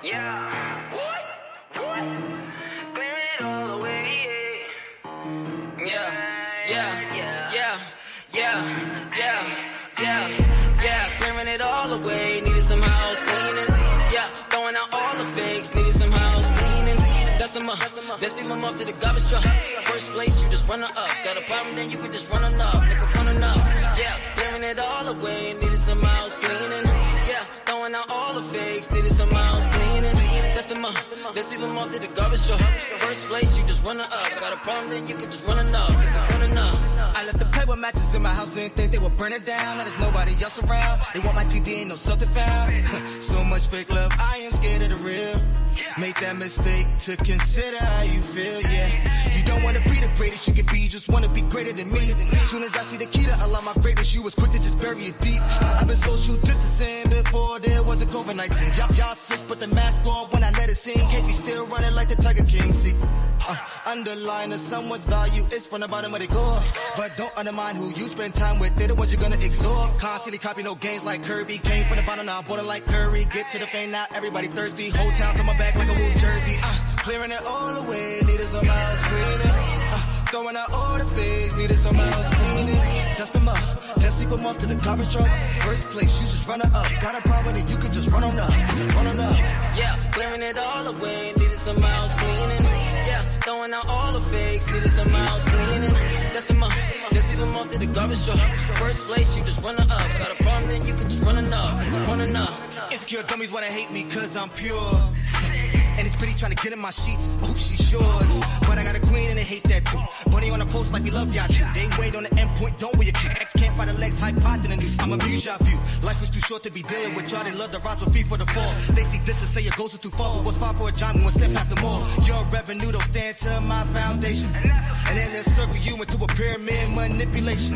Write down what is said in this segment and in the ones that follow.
Yeah. Clear it all away. Yeah. Clearing it all away. Needed some house cleaning. Yeah. Throwing out all the fakes. Needed some house cleaning. Dust them up. Dust them up to the garbage truck. First place, you just run up. Got a problem, then you can just run up. Nigga, run up. Yeah. Clearing it all away. Needed some house cleaning. Yeah. Throwing out all the fakes. Needed some house cleaning. Dust them up. Dust them up to the garbage truck. First place, you just run up. Got a problem, then you can just run up. Nigga, run up. I left the playboy matches in my house, didn't think they would burn it down. Now there's nobody else around. They want my TD, ain't no something found. So much fake love, I am scared of the real. Make that mistake to consider how you feel, yeah. You don't wanna be the greatest you can be, you just wanna be greater than me. Soon as I see the key to unlock my greatness, you was quick to just bury it deep. I've been social distancing before there was a COVID-19. Y'all sick, put the mask on when I let it sing. Can't be still running like the Tiger King, see. Underline of someone's value is from the bottom of the gore. But don't undermine who you spend time with, they're the ones you're gonna exhort. Constantly copy no games like Kirby. Came from the bottom, now I'm border like Curry. Get to the fame, now everybody thirsty. Whole town's on my back like a wool jersey. Clearing it all away, needed some house cleaning. Throwing out all the fakes, needed some house cleaning. Dust them up, then sweep them off to the garbage truck. First place, you just run it up. Got a problem, then you can just run on up. Just run on up. Yeah, clearing it all away, needed some house cleaning. Yeah, throwing out all the fakes, needed some house cleaning. Dust them up, then sweep them off to the garbage truck. First place, you just run it up. Got a problem, then you can just run it up. Run up. Insecure dummies wanna hate me cause I'm pure. And it's pretty trying to get in my sheets. Oh, she's yours. But I got a queen and they hate that too. Bunny on a post like we love y'all too. They wait on the end point, don't wear your cute. X can't find the legs, high hypotenuse. I'm a muse y'all view. Life is too short to be dealing with y'all. They love the rise with feet for the fall. They see this and say your goals are too far. But what's far for a giant when step past the mall? Your revenue don't stand to my foundation. And then they circle you into a pyramid manipulation.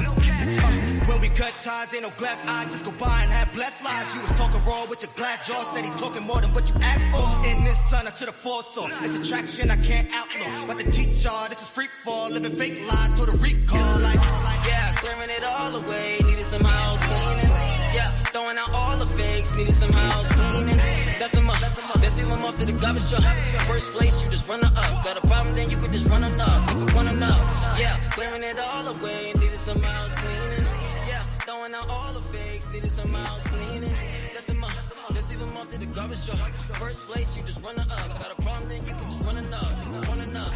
When we cut ties, ain't no glass eyes. Just go by and have blessed lives. You was talking raw with your glass jaw. Steady talking more than what you asked for. In this sun, I should've foresaw. It's attraction I can't outlaw. But to teach y'all, this is free fall. Living fake lies to the recall. Yeah, clearing it all away. Needed some house cleaning. Yeah, throwing out all the fakes. Needed some house cleaning. Dust them up. Then sweep them off to the garbage truck. First place, you just run up. Got a problem, then you can just run up. You can run up. Yeah, clearing it all away. Needed some house cleaning. Yeah, throwing out all the fakes. Needed some house cleaning. Dust them up. Then sweep them off to the garbage truck. First place, you just run up. Got a problem, then you can just run up. You can run up.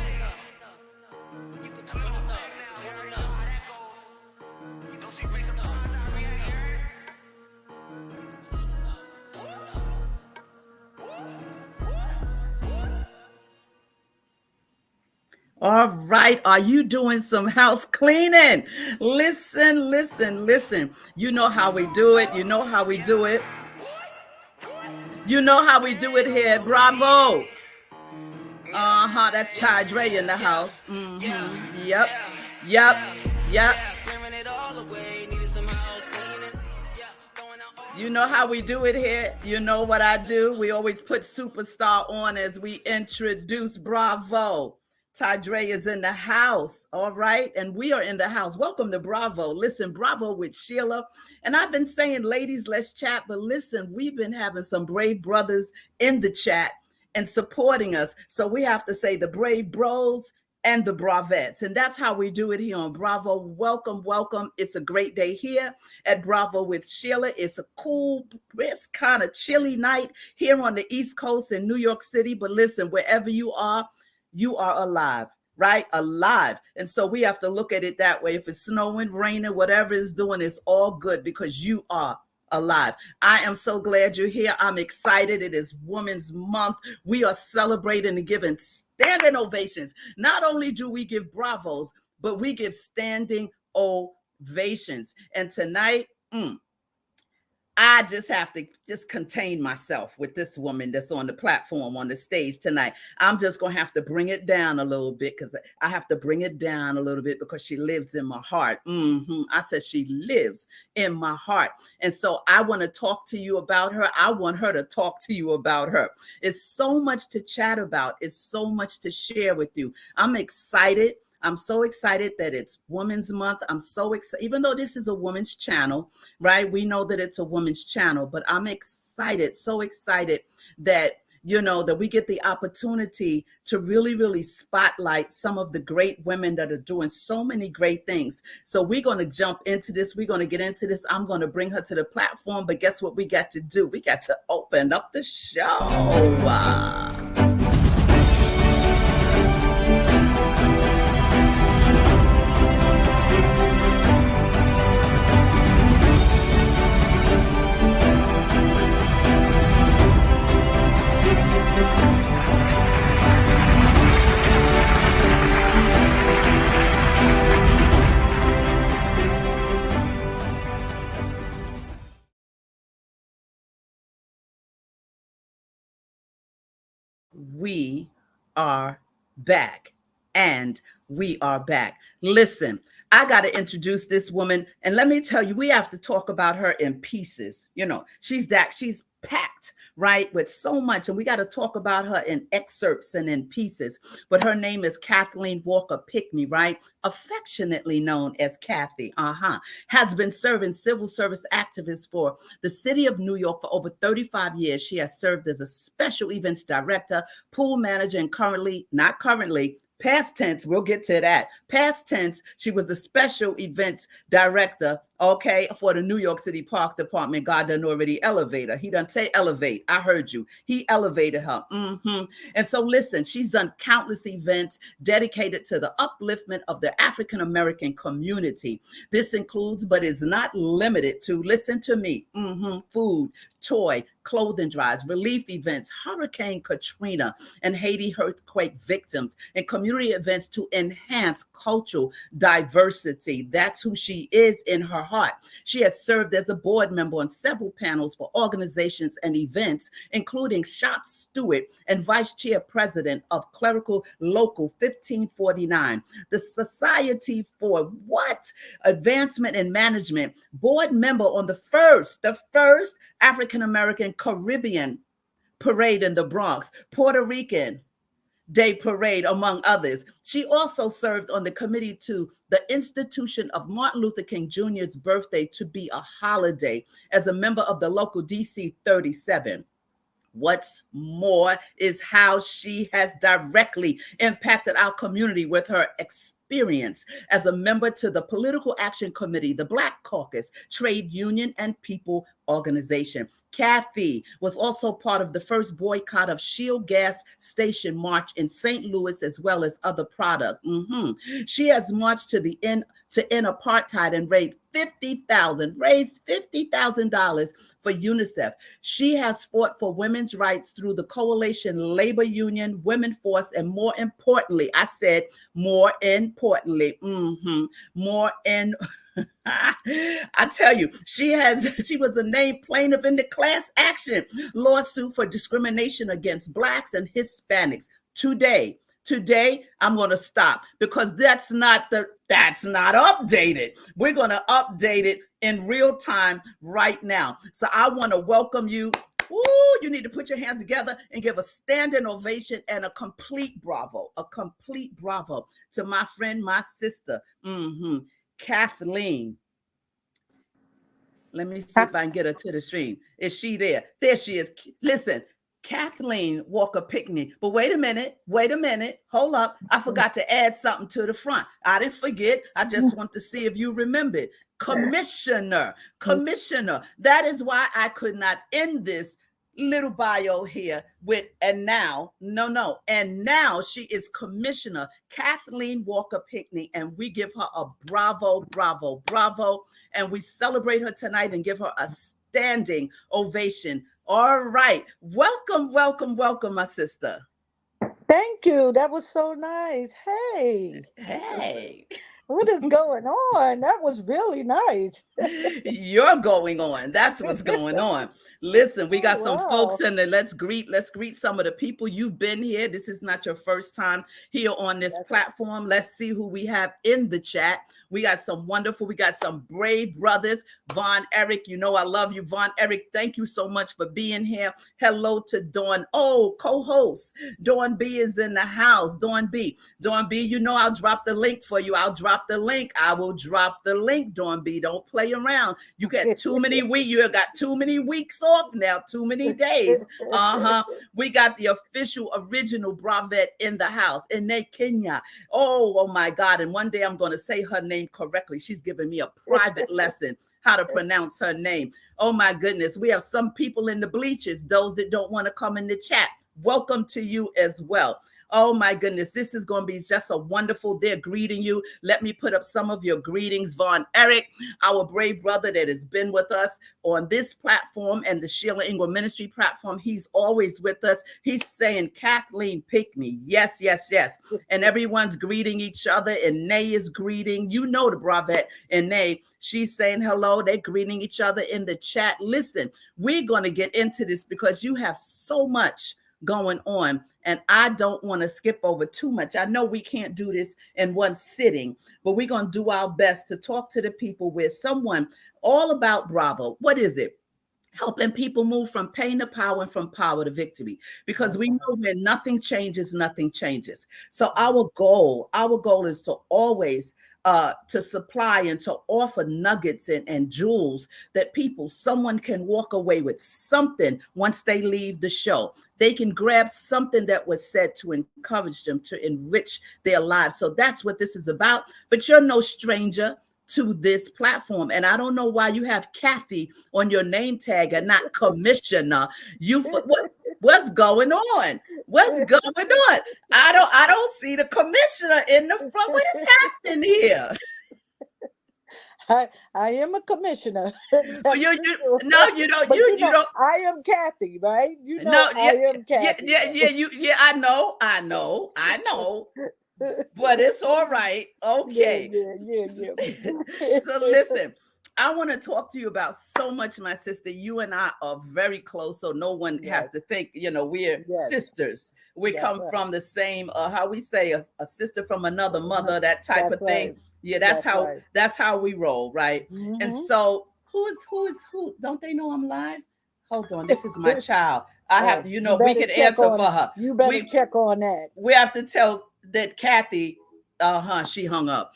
You can just run up. Run up. You can just run up. All right. Are you doing some house cleaning? Listen. You know how we do it. You know how we do it. You know how we do it here. Bravo. That's Ty Dre in the house. Yep. You know how we do it here. You know what I do. We always put superstar on as we introduce Bravo. Ty Dre is in the house, all right? And we are in the house. Welcome to Bravo. Listen, Bravo with Sheila. And I've been saying, ladies, let's chat. But listen, we've been having some brave brothers in the chat and supporting us. So we have to say the brave bros and the bravettes. And that's how we do it here on Bravo. Welcome. It's a great day here at Bravo with Sheila. It's a cool, brisk, kind of chilly night here on the East Coast in New York City. But listen, wherever you are alive, right? Alive. And so we have to look at it that way. If it's snowing, raining, whatever it's doing, it's all good because you are alive. I am so glad you're here. I'm excited. It is Women's Month. We are celebrating and giving standing ovations. Not only do we give bravos, but we give standing ovations. And tonight, I just have to contain myself with this woman that's on the platform, on the stage tonight. I'm just going to have to bring it down a little bit because I have to bring it down a little bit because she lives in my heart. I said she lives in my heart. And so I want to talk to you about her. I want her to talk to you about her. It's so much to chat about. It's so much to share with you. I'm excited. I'm so excited that it's Women's Month. I'm so excited, even though this is a woman's channel, right? We know that it's a woman's women's channel, but I'm excited, so excited that that we get the opportunity to really, really spotlight some of the great women that are doing so many great things. So we're going to jump into this. We're going to get into this. I'm going to bring her to the platform. But guess what we got to do? We got to open up the show. We are back, and we are back. Listen, I got to introduce this woman, and let me tell you, we have to talk about her in pieces. She's packed, right, with so much, and we got to talk about her in excerpts and in pieces. But her name is Kathleen Walker Pinckney, right? Affectionately known as Kathy, has been serving civil service activist for the city of New York for over 35 years. She has served as a special events director, pool manager, and past tense, we'll get to that. Past tense, she was the special events director, for the New York City Parks Department. God done already elevate her. He done say elevate. I heard you. He elevated her. And so listen, she's done countless events dedicated to the upliftment of the African-American community. This includes, but is not limited to, listen to me, food, toy, clothing drives, relief events, Hurricane Katrina and Haiti earthquake victims, and community events to enhance cultural diversity. That's who she is in her heart. She has served as a board member on several panels for organizations and events, including shop steward and vice chair president of Clerical Local 1549, the Society for Advancement in Management, board member on the first African-American Caribbean parade in the Bronx, Puerto Rican Day Parade, among others. She also served on the committee to the institution of Martin Luther King Jr.'s birthday to be a holiday as a member of the local DC 37. What's more is how she has directly impacted our community with her experience as a member to the Political Action Committee, the Black Caucus, Trade Union, and People Organization. Kathy was also part of the first boycott of Shield Gas Station March in St. Louis, as well as other products. She has marched to end apartheid and raised $50,000 for UNICEF. She has fought for women's rights through the Coalition Labor Union, Women Force, and more importantly, I said more importantly, I tell you, she was a named plaintiff in the class action lawsuit for discrimination against Blacks and Hispanics. Today, I'm going to stop because that's not updated. We're going to update it in real time right now. So I want to welcome you. You need to put your hands together and give a standing ovation and a complete bravo to my friend, my sister, Kathleen. Let me see if I can get her to the stream. Is she there? There she is. Listen, Kathleen Walker Pinckney. But wait a minute. Hold up. I forgot to add something to the front. I didn't forget. I just want to see if you remembered. Commissioner. That is why I could not end this little bio here with, and now she is Commissioner Kathleen Walker Pinckney, and we give her a bravo, and we celebrate her tonight and give her a standing ovation. All right, welcome, my sister. Thank you. That was so nice. Hey. What is going on? That was really nice. You're going on. That's what's going on. Listen, we got some folks in there. Let's greet some of the people. You've been here. This is not your first time here on this platform. Let's see who we have in the chat. We got some brave brothers. Von Eric, you know I love you. Von Eric, thank you so much for being here. Hello to Dawn. Oh, co-host. Dawn B is in the house. Dawn B, you know I'll drop the link for you. I will drop the link, Dawn B. Don't play play around. You got too many weeks. You got too many weeks off now. Too many days. We got the official original Bravette in the house, Ine Kenya. Oh my God! And one day I'm going to say her name correctly. She's giving me a private lesson how to pronounce her name. Oh my goodness! We have some people in the bleachers. Those that don't want to come in the chat. Welcome to you as well. Oh my goodness, this is going to be just a wonderful. They're greeting you. Let me put up some of your greetings. Von Eric, our brave brother that has been with us on this platform and the Sheila Ingram Ministry platform. He's always with us. He's saying Kathleen Pinckney. Yes, yes, yes. And everyone's greeting each other. And Nay is greeting. You know the Bravette and Nay. She's saying hello. They're greeting each other in the chat. Listen, we're going to get into this because you have so much going on, and I don't want to skip over too much. I know we can't do this in one sitting, but we're going to do our best to talk to the people with someone all about Bravo. What is it? Helping people move from pain to power and from power to victory, because we know when nothing changes, nothing changes. So our goal is to always to supply and to offer nuggets and jewels that someone can walk away with something once they leave the show. They can grab something that was said to encourage them, to enrich their lives. So that's what this is about. But you're no stranger to this platform. And I don't know why you have Kathy on your name tag and not Commissioner. What's going on? What's going on? I don't see the Commissioner in the front. What is happening here? I am a commissioner. You don't. I am Kathy, right? You know, I am Kathy. Yeah. I know. But it's all right. Okay. Yeah. So listen, I want to talk to you about so much, my sister. You and I are very close, so no one has to think, we're sisters. We come from the same, how we say, a sister from another mother, that type of thing. Right. Yeah, that's how we roll, right? Mm-hmm. And so who is who? Don't they know I'm live? Hold on, this is my child. I have, we can answer for her. You better check on that. We have to tell that Kathy, she hung up.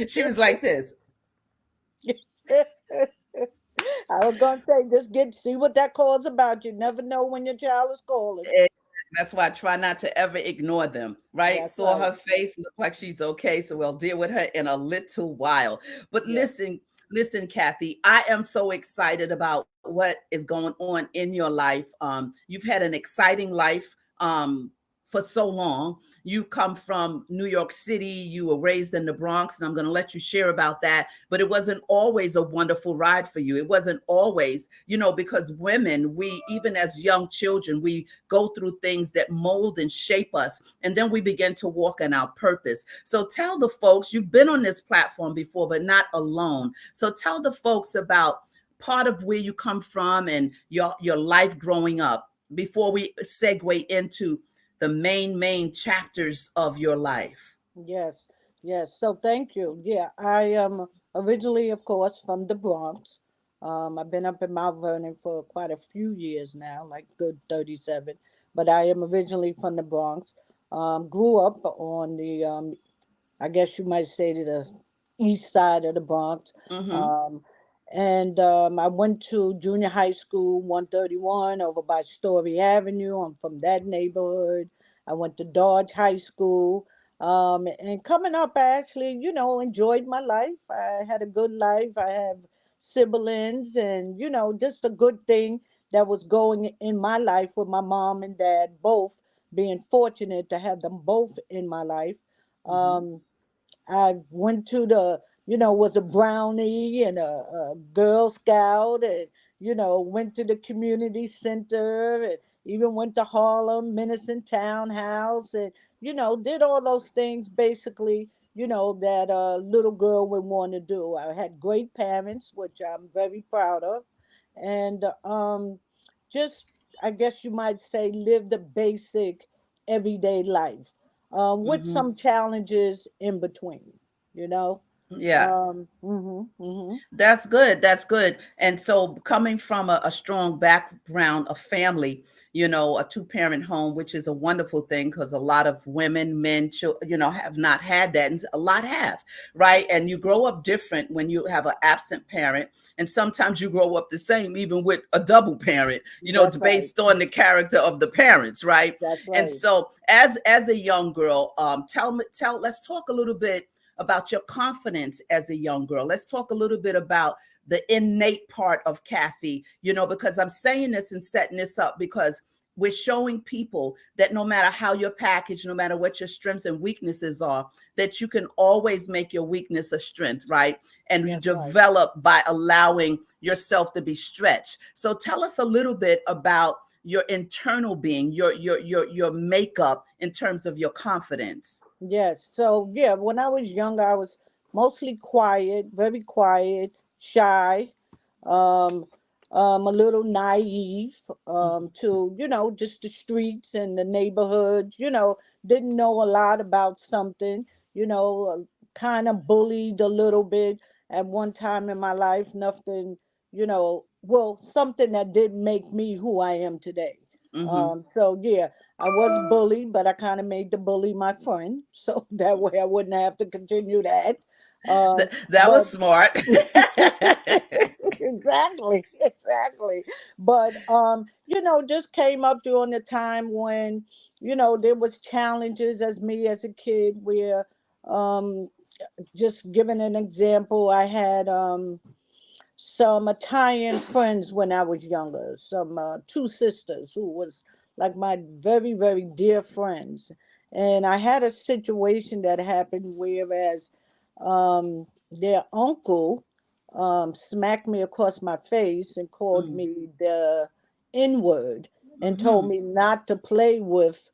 She was like this. I was going to say, just see what that call's about. You never know when your child is calling. That's why I try not to ever ignore them, right? Saw her face, look like she's okay, so we'll deal with her in a little while. But listen, Kathy, I am so excited about what is going on in your life. You've had an exciting life for so long. You come from New York City. You were raised in the Bronx, and I'm going to let you share about that. But it wasn't always a wonderful ride for you. It wasn't always, because women, even as young children, we go through things that mold and shape us, and then we begin to walk in our purpose. So tell the folks, you've been on this platform before, but not alone. So tell the folks about part of where you come from and your life growing up before we segue into the main chapters of your life. Yes. So thank you. Yeah, I am originally, of course, from the Bronx. I've been up in Mount Vernon for quite a few years now, like good 37. But I am originally from the Bronx. Grew up on the, I guess you might say, the east side of the Bronx. Mm-hmm. And I went to junior high school, 131, over by Story Avenue. I'm from that neighborhood. I went to Dodge High School. And coming up, I actually, enjoyed my life. I had a good life. I have siblings and, just a good thing that was going in my life with my mom and dad, both being fortunate to have them both in my life. I went to was a brownie and a Girl Scout, and, went to the community center and even went to Harlem, Minnesota Townhouse, and, did all those things basically, that a little girl would want to do. I had great parents, which I'm very proud of. And just, I guess you might say, lived a basic everyday life with some challenges in between, you know. Yeah. Mm-hmm. That's good. That's good. And so, coming from a strong background of family, a two-parent home, which is a wonderful thing because a lot of women, men, have not had that, and a lot have, right? And you grow up different when you have an absent parent, and sometimes you grow up the same, even with a double parent, That's right. based on the character of the parents, right? That's And right. so, as a young girl, let's talk a little bit about your confidence as a young girl. Let's talk a little bit about the innate part of Kathy, because I'm saying this and setting this up because we're showing people that no matter how you're packaged, no matter what your strengths and weaknesses are, that you can always make your weakness a strength, right? And you That's right. develop by allowing yourself to be stretched. So tell us a little bit about your internal being, your makeup in terms of your confidence. Yes. So yeah, when I was younger, I was mostly quiet, very quiet, shy, um, a little naive, to just the streets and the neighborhood. Didn't know a lot about something. Kind of bullied a little bit at one time in my life. Nothing, well, something that did make me who I am today. Mm-hmm. So yeah, I was bullied, but I kind of made the bully my friend, so that way I wouldn't have to continue that. That was But smart. exactly, exactly. But just came up during the time when there was challenges as me as a kid where um, just giving an example, I had some Italian friends when I was younger, some two sisters who was like my very, very dear friends. And I had a situation that happened whereas their uncle smacked me across my face and called Mm, me the N word and told mm-hmm. me not to play with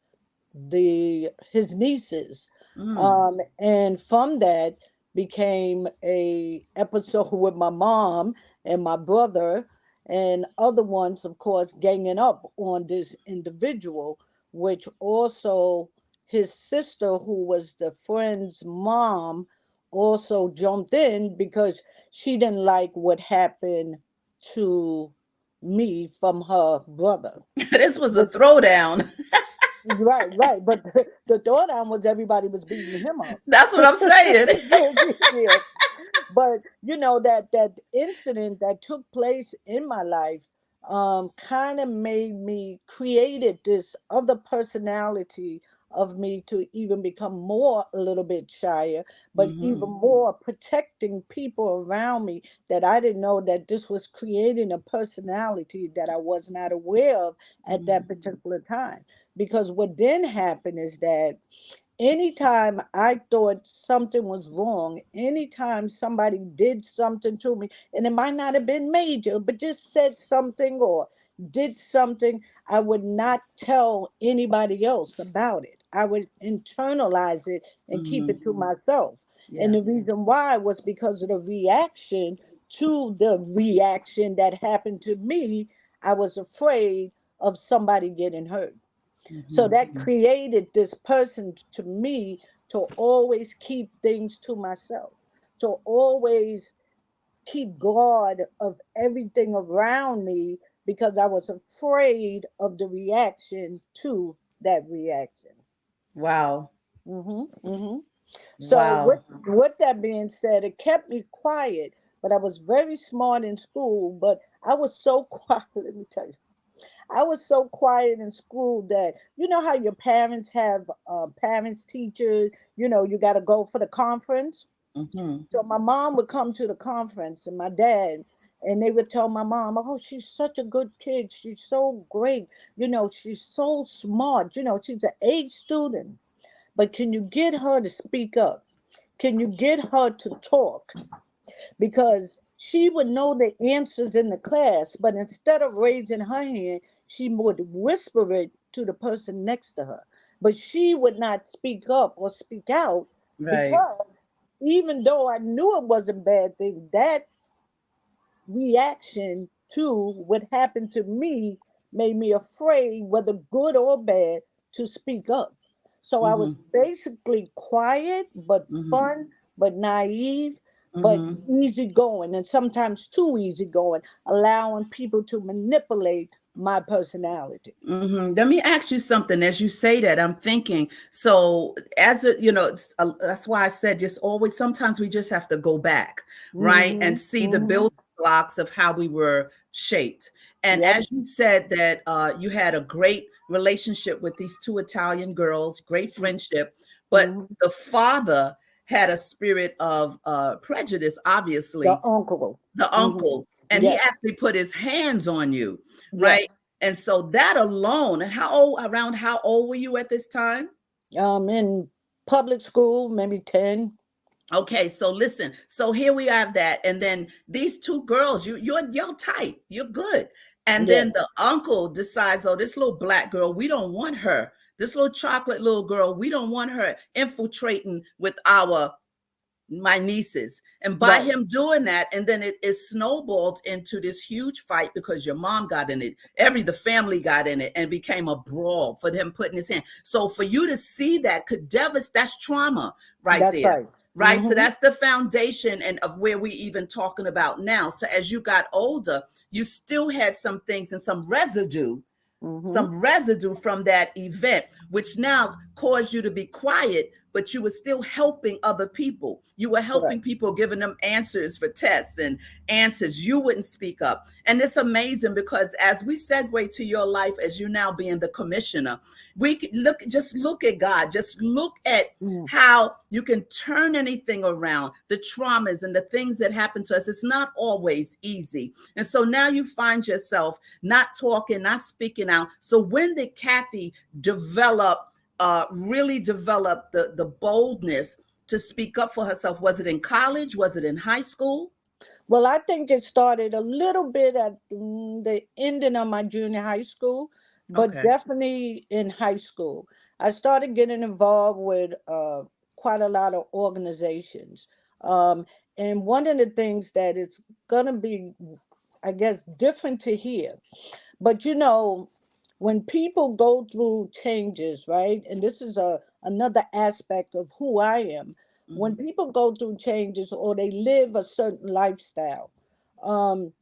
the his nieces. Mm, And from that became a episode with my mom and my brother and other ones, of course, ganging up on this individual, which also his sister, who was the friend's mom, also jumped in because she didn't like what happened to me from her brother. this was a throwdown. Right, right. But the throwdown was everybody was beating him up. That's what I'm saying. Yeah. But that incident that took place in my life kind of made me created this other personality of me to even become more a little bit shyer, but even Mm-hmm. more protecting people around me, that I didn't know that this was creating a personality that I was not aware of at that particular time. Because what then happened is that anytime I thought something was wrong, anytime somebody did something to me, and it might not have been major, but just said something or did something, I would not tell anybody else about it. I would internalize it and keep Mm-hmm. it to myself. And Yeah. the reason why was because of the reaction to the reaction that happened to me. I was afraid of somebody getting hurt. So that Mm-hmm. created this person to me to always keep things to myself, to always keep guard of everything around me because I was afraid of the reaction to that reaction. Wow. Hmm. So Wow. with that being said, it kept me quiet, but I was very smart in school. But I was so quiet. Let me tell you, I was so quiet in school that how your parents have parents teachers. You got to go for the conference. Mm-hmm. So my mom would come to the conference and my dad, and they would tell my mom, "Oh, she's such a good kid. She's so great. She's so smart. She's an A student. But can you get her to speak up? Can you get her to talk?" Because she would know the answers in the class, but instead of raising her hand, she would whisper it to the person next to her. But she would not speak up or speak out Right. because even though I knew it was a bad thing, that reaction to what happened to me made me afraid, whether good or bad, to speak up. So I Mm-hmm. was basically quiet but Mm-hmm. fun but naive. but Mm-hmm. easygoing and sometimes too easygoing, allowing people to manipulate my personality. Mm-hmm. Let me ask you something. As you say that, I'm thinking. So, as a, that's why I said just always. Sometimes we just have to go back, right, Hmm. and see the Hmm. building blocks of how we were shaped. And Yep. as you said that you had a great relationship with these two Italian girls, great friendship, but Hmm. the father had a spirit of prejudice, The obviously, uncle. the Hmm. uncle, and he Yes. actually put his hands on you, Yes. right? And so that alone, and how old were you at this time? In public school, maybe 10. Okay, so listen, so here we have that, and then these two girls, you're tight, you're good, and Yeah. then the uncle decides, oh, this little black girl, we don't want her. This little chocolate little girl, we don't want her infiltrating with my nieces. And by Right. him doing that, and then it snowballed into this huge fight because your mom got in it, the family got in it, and became a brawl for him putting his hand. So for you to see that could devastate, that's trauma right That's there. right. Right. So Hmm. that's the foundation and of where we even talking about now. So as you got older, you still had some things and Hmm. some residue from that event, which now caused you to be quiet, but you were still helping other people. You were helping Correct. people, giving them answers for tests and answers. You wouldn't speak up. And it's amazing because as we segue to your life, as you now being the commissioner, we can just look at God, just look at Mm. how you can turn anything around, the traumas and the things that happen to us. It's not always easy. And so now you find yourself not talking, not speaking out. So when did Kathy really develop the boldness to speak up for herself? Was it in college? Was it in high school? Well, I think it started a little bit at the ending of my junior high school, but Okay. definitely in high school. I started getting involved with quite a lot of organizations. Um, and one of the things that it's going to be, I guess, different to hear, but when people go through changes, right? And this is another aspect of who I am. When Hmm. people go through changes or they live a certain lifestyle, um,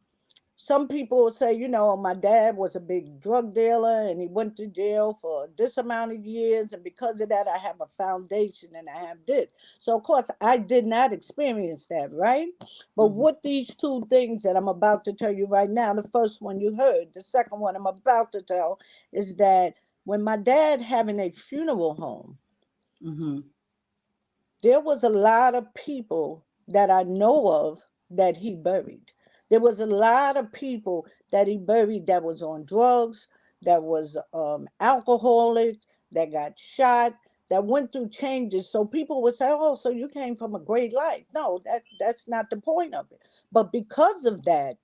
some people will say, my dad was a big drug dealer and he went to jail for this amount of years. And because of that, I have a foundation and I have this. So, of course, I did not experience that, right? But Hmm. what these two things that I'm about to tell you right now, the first one you heard, the second one I'm about to tell is that when my dad having a funeral home, Hmm. there was a lot of people that I know of that he buried. There was a lot of people that he buried that was on drugs, that was alcoholics, that got shot, that went through changes. So people would say, "Oh, so you came from a great life." No, that's not the point of it. But because of that,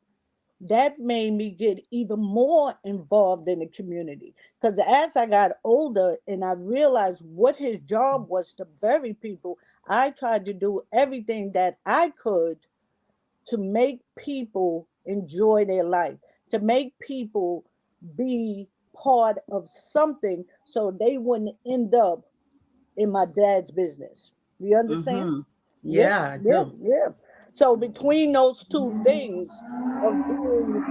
that made me get even more involved in the community. Because as I got older and I realized what his job was to bury people, I tried to do everything that I could to make people enjoy their life, to make people be part of something so they wouldn't end up in my dad's business. You understand? Hmm. Yeah, Yeah, I yeah, do. yeah. So between those two things of being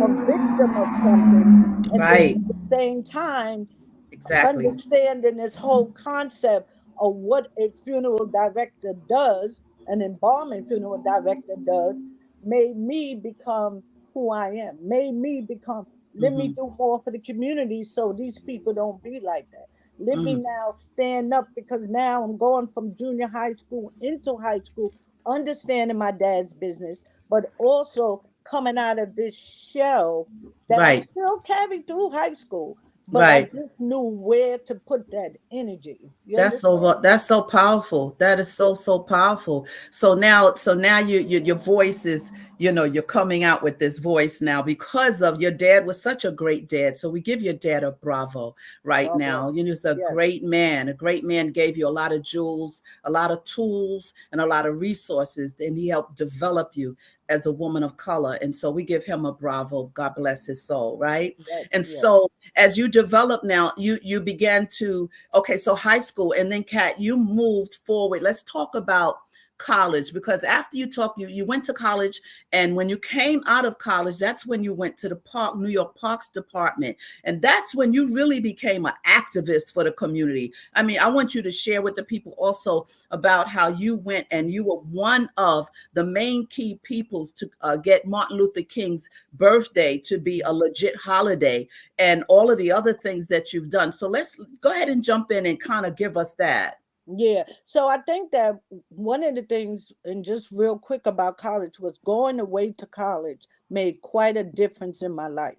a victim of something and then Right. at the same time Exactly. understanding this whole concept of what a funeral director does, an embalming funeral director does, made me become who I am, made me become, let me Hmm. do more for the community so these people don't be like that. Let me Hmm. now stand up because now I'm going from junior high school into high school, understanding my dad's business, but also coming out of this shell that I Right. still carry through high school, but I Right. just knew where to put that energy. You That's understand? that's so powerful. That is Yeah. so powerful. So now your voice is, you're coming out with this voice now because of your dad was such a great dad. So we give your dad a bravo right God bless. now. He's a Yes. great man. A great man, gave you a lot of jewels, a lot of tools, and a lot of resources, and he helped develop you as a woman of color. And so we give him a bravo. God bless his soul, right? Yes. And Yes. so as you develop now, you began to, okay, so high school, and then Kat, you moved forward. Let's talk about college, because after you went to college, and when you came out of college, that's when you went to the New York Parks Department, and that's when you really became an activist for the community. I mean, I want you to share with the people also about how you went and you were one of the main key peoples to get Martin Luther King's birthday to be a legit holiday, and all of the other things that you've done. So let's go ahead and jump in and kind of give us that. Yeah. So I think that one of the things, and just real quick about college, was going away to college made quite a difference in my life.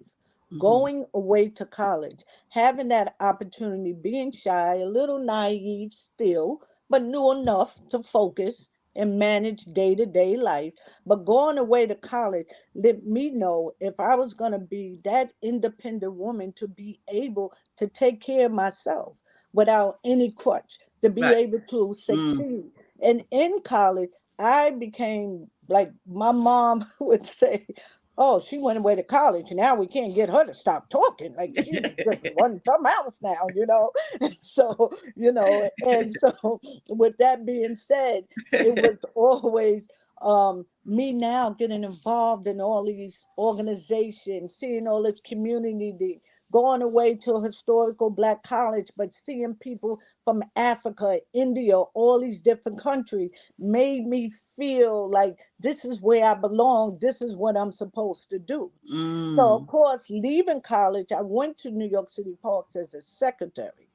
Mm-hmm. Going away to college, having that opportunity, being shy, a little naive still, but knew enough to focus and manage day to day life. But going away to college let me know if I was going to be that independent woman to be able to take care of myself without any crutch, to be Right. able to Mm. succeed. And in college, I became like my mom would say, "Oh, she went away to college. Now we can't get her to stop talking. Like she's just running something else now, you know." And so, and so with that being said, it was always me now getting involved in all these organizations, seeing all this community, going away to a historical black college, but seeing people from Africa, India, all these different countries made me feel like this is where I belong. This is what I'm supposed to do. So, of Mm. course, leaving college, I went to New York City Parks as a secretary.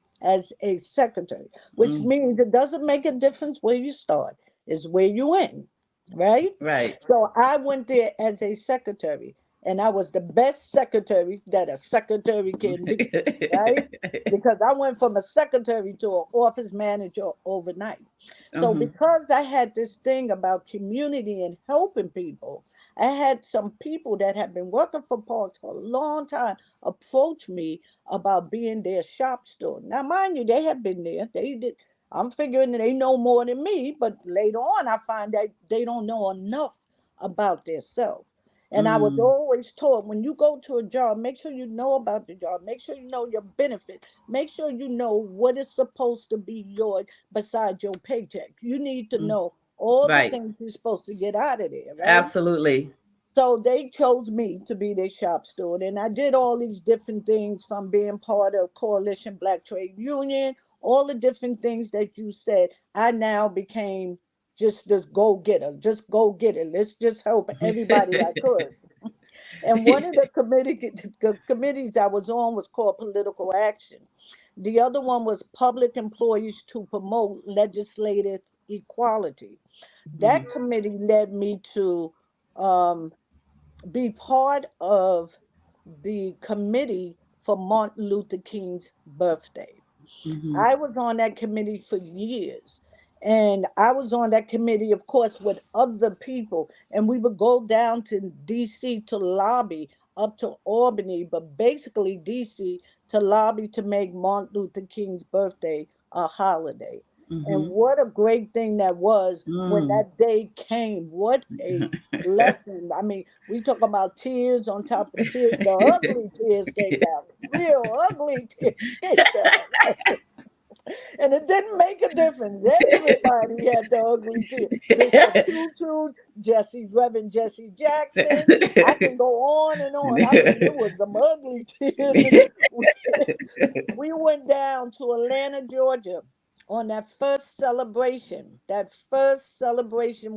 Which Mm. means it doesn't make a difference where you start, it's where you end, right? Right. So I went there as a secretary, and I was the best secretary that a secretary can be, right? Because I went from a secretary to an office manager overnight. So Uh-huh. because I had this thing about community and helping people, I had some people that had been working for parks for a long time approach me about being their shop steward. Now, mind you, they had been there. They did. I'm figuring that they know more than me, but later on, I find that they don't know enough about themselves. And I was Mm. always taught, when you go to a job, make sure you know about the job. Make sure you know your benefits. Make sure you know what is supposed to be yours besides your paycheck. You need to Mm. know all the Right. things you're supposed to get out of there, right? Absolutely. So they chose me to be their shop steward. And I did all these different things, from being part of Coalition Black Trade Union, all the different things that you said. I now became just this go getter, just go get it. Let's just help everybody I could. And one of the committees I was on was called Political Action. The other one was Public Employees to Promote Legislative Equality. Mhm. That committee led me to um, be part of the committee for Martin Luther King's birthday. Mhm. I was on that committee for years. And I was on that committee, of course, with other people. And we would go down to DC to lobby up to Albany, but basically DC to lobby to make Martin Luther King's birthday a holiday. And Mhm. what a great thing that was when Mm. that day came. What a blessing. I mean, we talk about tears on top of tears. The ugly tears came down. Real ugly tears came down. And it didn't make a difference. Everybody had the ugly tears. Bishop Tutu, Reverend Jesse Jackson. I can go on and on. I mean, it was the ugly tears. And we went down to Atlanta, Georgia on that first celebration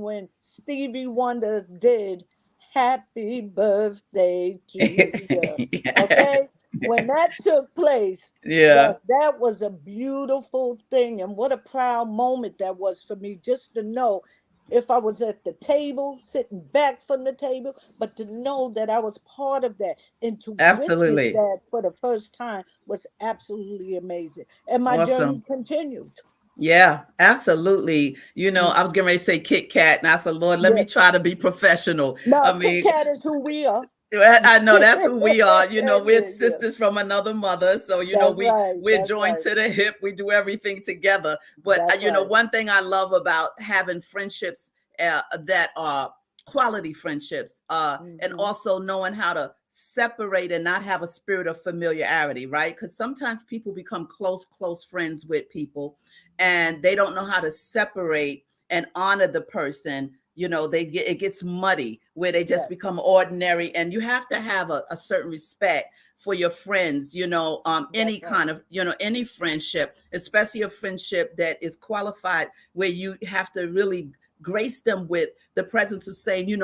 when Stevie Wonder did Happy Birthday to you. Okay? When that took place, Yeah. that was a beautiful thing. And what a proud moment that was for me, just to know if I was at the table, sitting back from the table, but to know that I was part of that and to witness Absolutely. that for the first time was absolutely amazing. And my journey Awesome. continued. Yeah, absolutely. I was Mhm. getting ready to say Kit Kat, and I said, Lord, let Yeah. me try to be professional. I No, Kit mean, Kat is who we are. I know that's who we are. We're Yeah, yeah. sisters from another mother. So, That's we right. we're That's joined right. to the hip. We do everything together. But That's right. one thing I love about having friendships that are quality friendships, and Hmm. also knowing how to separate and not have a spirit of familiarity, right? Because sometimes people become close friends with people, and they don't know how to separate and honor the person, it gets muddy where they just Yes. become ordinary. And you have to have a certain respect for your friends, That's any right. kind of, any friendship, especially a friendship that is qualified, where you have to really grace them with the presence of saying,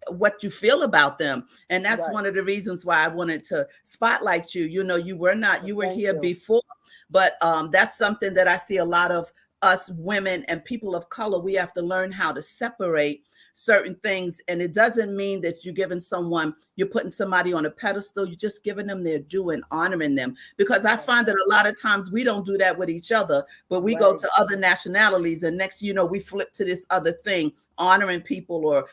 what you feel about them. And that's Right. one of the reasons why I wanted to spotlight you. You were Thank here you. before, but that's something that I see a lot of us women and people of color. We have to learn how to separate certain things. And it doesn't mean that you're putting somebody on a pedestal. You're just giving them their due and honoring them. Because I That's find that right. a lot of times we don't do that with each other, but we go Right. to other nationalities, and next, we flip to this other thing, honoring people, or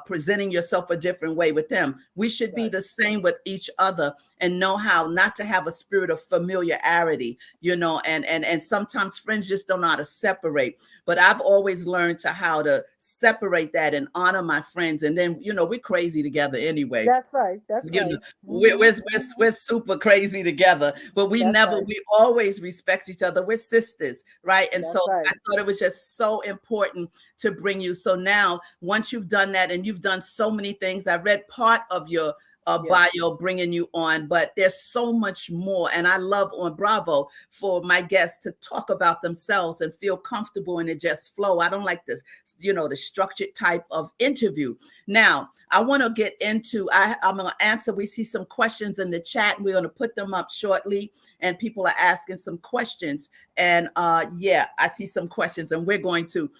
presenting yourself a different way with them. We should be Right. the same with each other, and know how not to have a spirit of familiarity, and sometimes friends just don't know how to separate. But I've always learned how to separate that and honor my friends. And then, we're crazy together anyway. That's right. That's you know right. we're, Hmm. we're, we're, we're super crazy together, but That's right. we always respect each other. We're sisters, right? And so That's right. I thought it was just so important to bring you. So now, once you've done that, and you've done so many things, I read part of your Yes. bio bringing you on, but there's so much more. And I love on Bravo for my guests to talk about themselves and feel comfortable, and it just flow. I don't like this, the structured type of interview. Now, I want to get into, I'm going to answer. We see some questions in the chat, and we're going to put them up shortly. And people are asking some questions. And yeah, I see some questions, and we're going to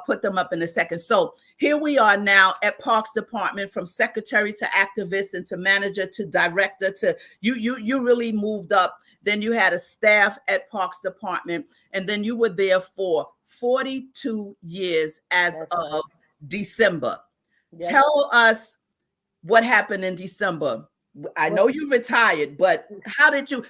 put them up in a second. So here we are now at Parks Department, from secretary to activist, and to manager to director, to you really moved up. Then you had a staff at Parks Department, and then you were there for 42 years as That's right. of December. Yep. Tell us what happened in December. I know Well, you retired, but how did you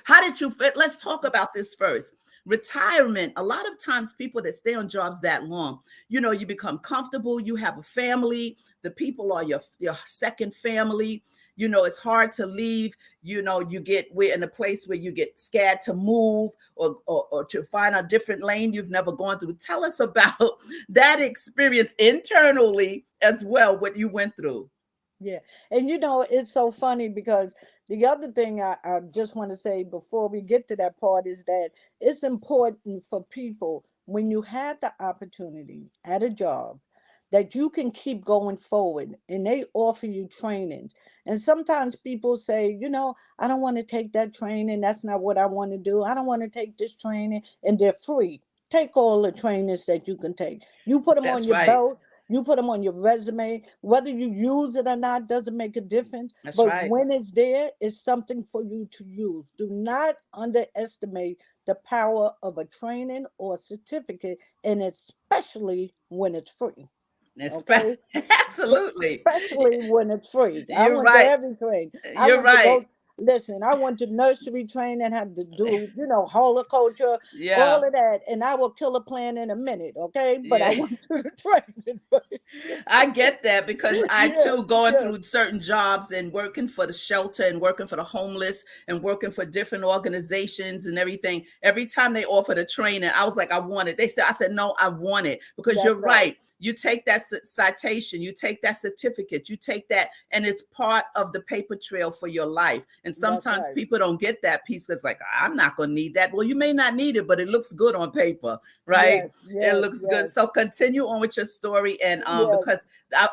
fit? Let's talk about this first. Retirement, a lot of times people that stay on jobs that long, you become comfortable, you have a family, the people are your second family. It's hard to leave. We're in a place where you get scared to move, or to find a different lane you've never gone through. Tell us about that experience internally as well, what you went through. yeah. And it's so funny because the other thing I just want to say before we get to that part is that it's important for people, when you have the opportunity at a job, that you can keep going forward, and they offer you trainings. And sometimes people say, I don't want to take that training. That's not what I want to do. I don't want to take this training, and they're free. Take all the trainings that you can take. You put them on That's your right. belt. You put them on your resume. Whether you use it or not doesn't make a difference. That's But right. when it's there, it's something for you to use. Do not underestimate the power of a training or a certificate, and especially when it's free. Okay? Absolutely. Especially when it's free. I You're went to right. everything. I You're went to right. go. Listen, I went to nursery training, had to do, horticulture, Yeah. all of that, and I will kill a plant in a minute, okay? But I Yeah. went to the training. I get that, because I Yeah, too, going yeah, through certain jobs and working for the shelter and working for the homeless and working for different organizations and everything. Every time they offered a training, I was like, I want it. I said, no, I want it, because that's you're right. right. You take that citation, you take that certificate, you take that, and it's part of the paper trail for your life. And That's sometimes right. people don't get that piece, because like, I'm not going to need that. Well, you may not need it, but it looks good on paper, right? Yes, It yes, looks good. yes, So continue on with your story, and yes. because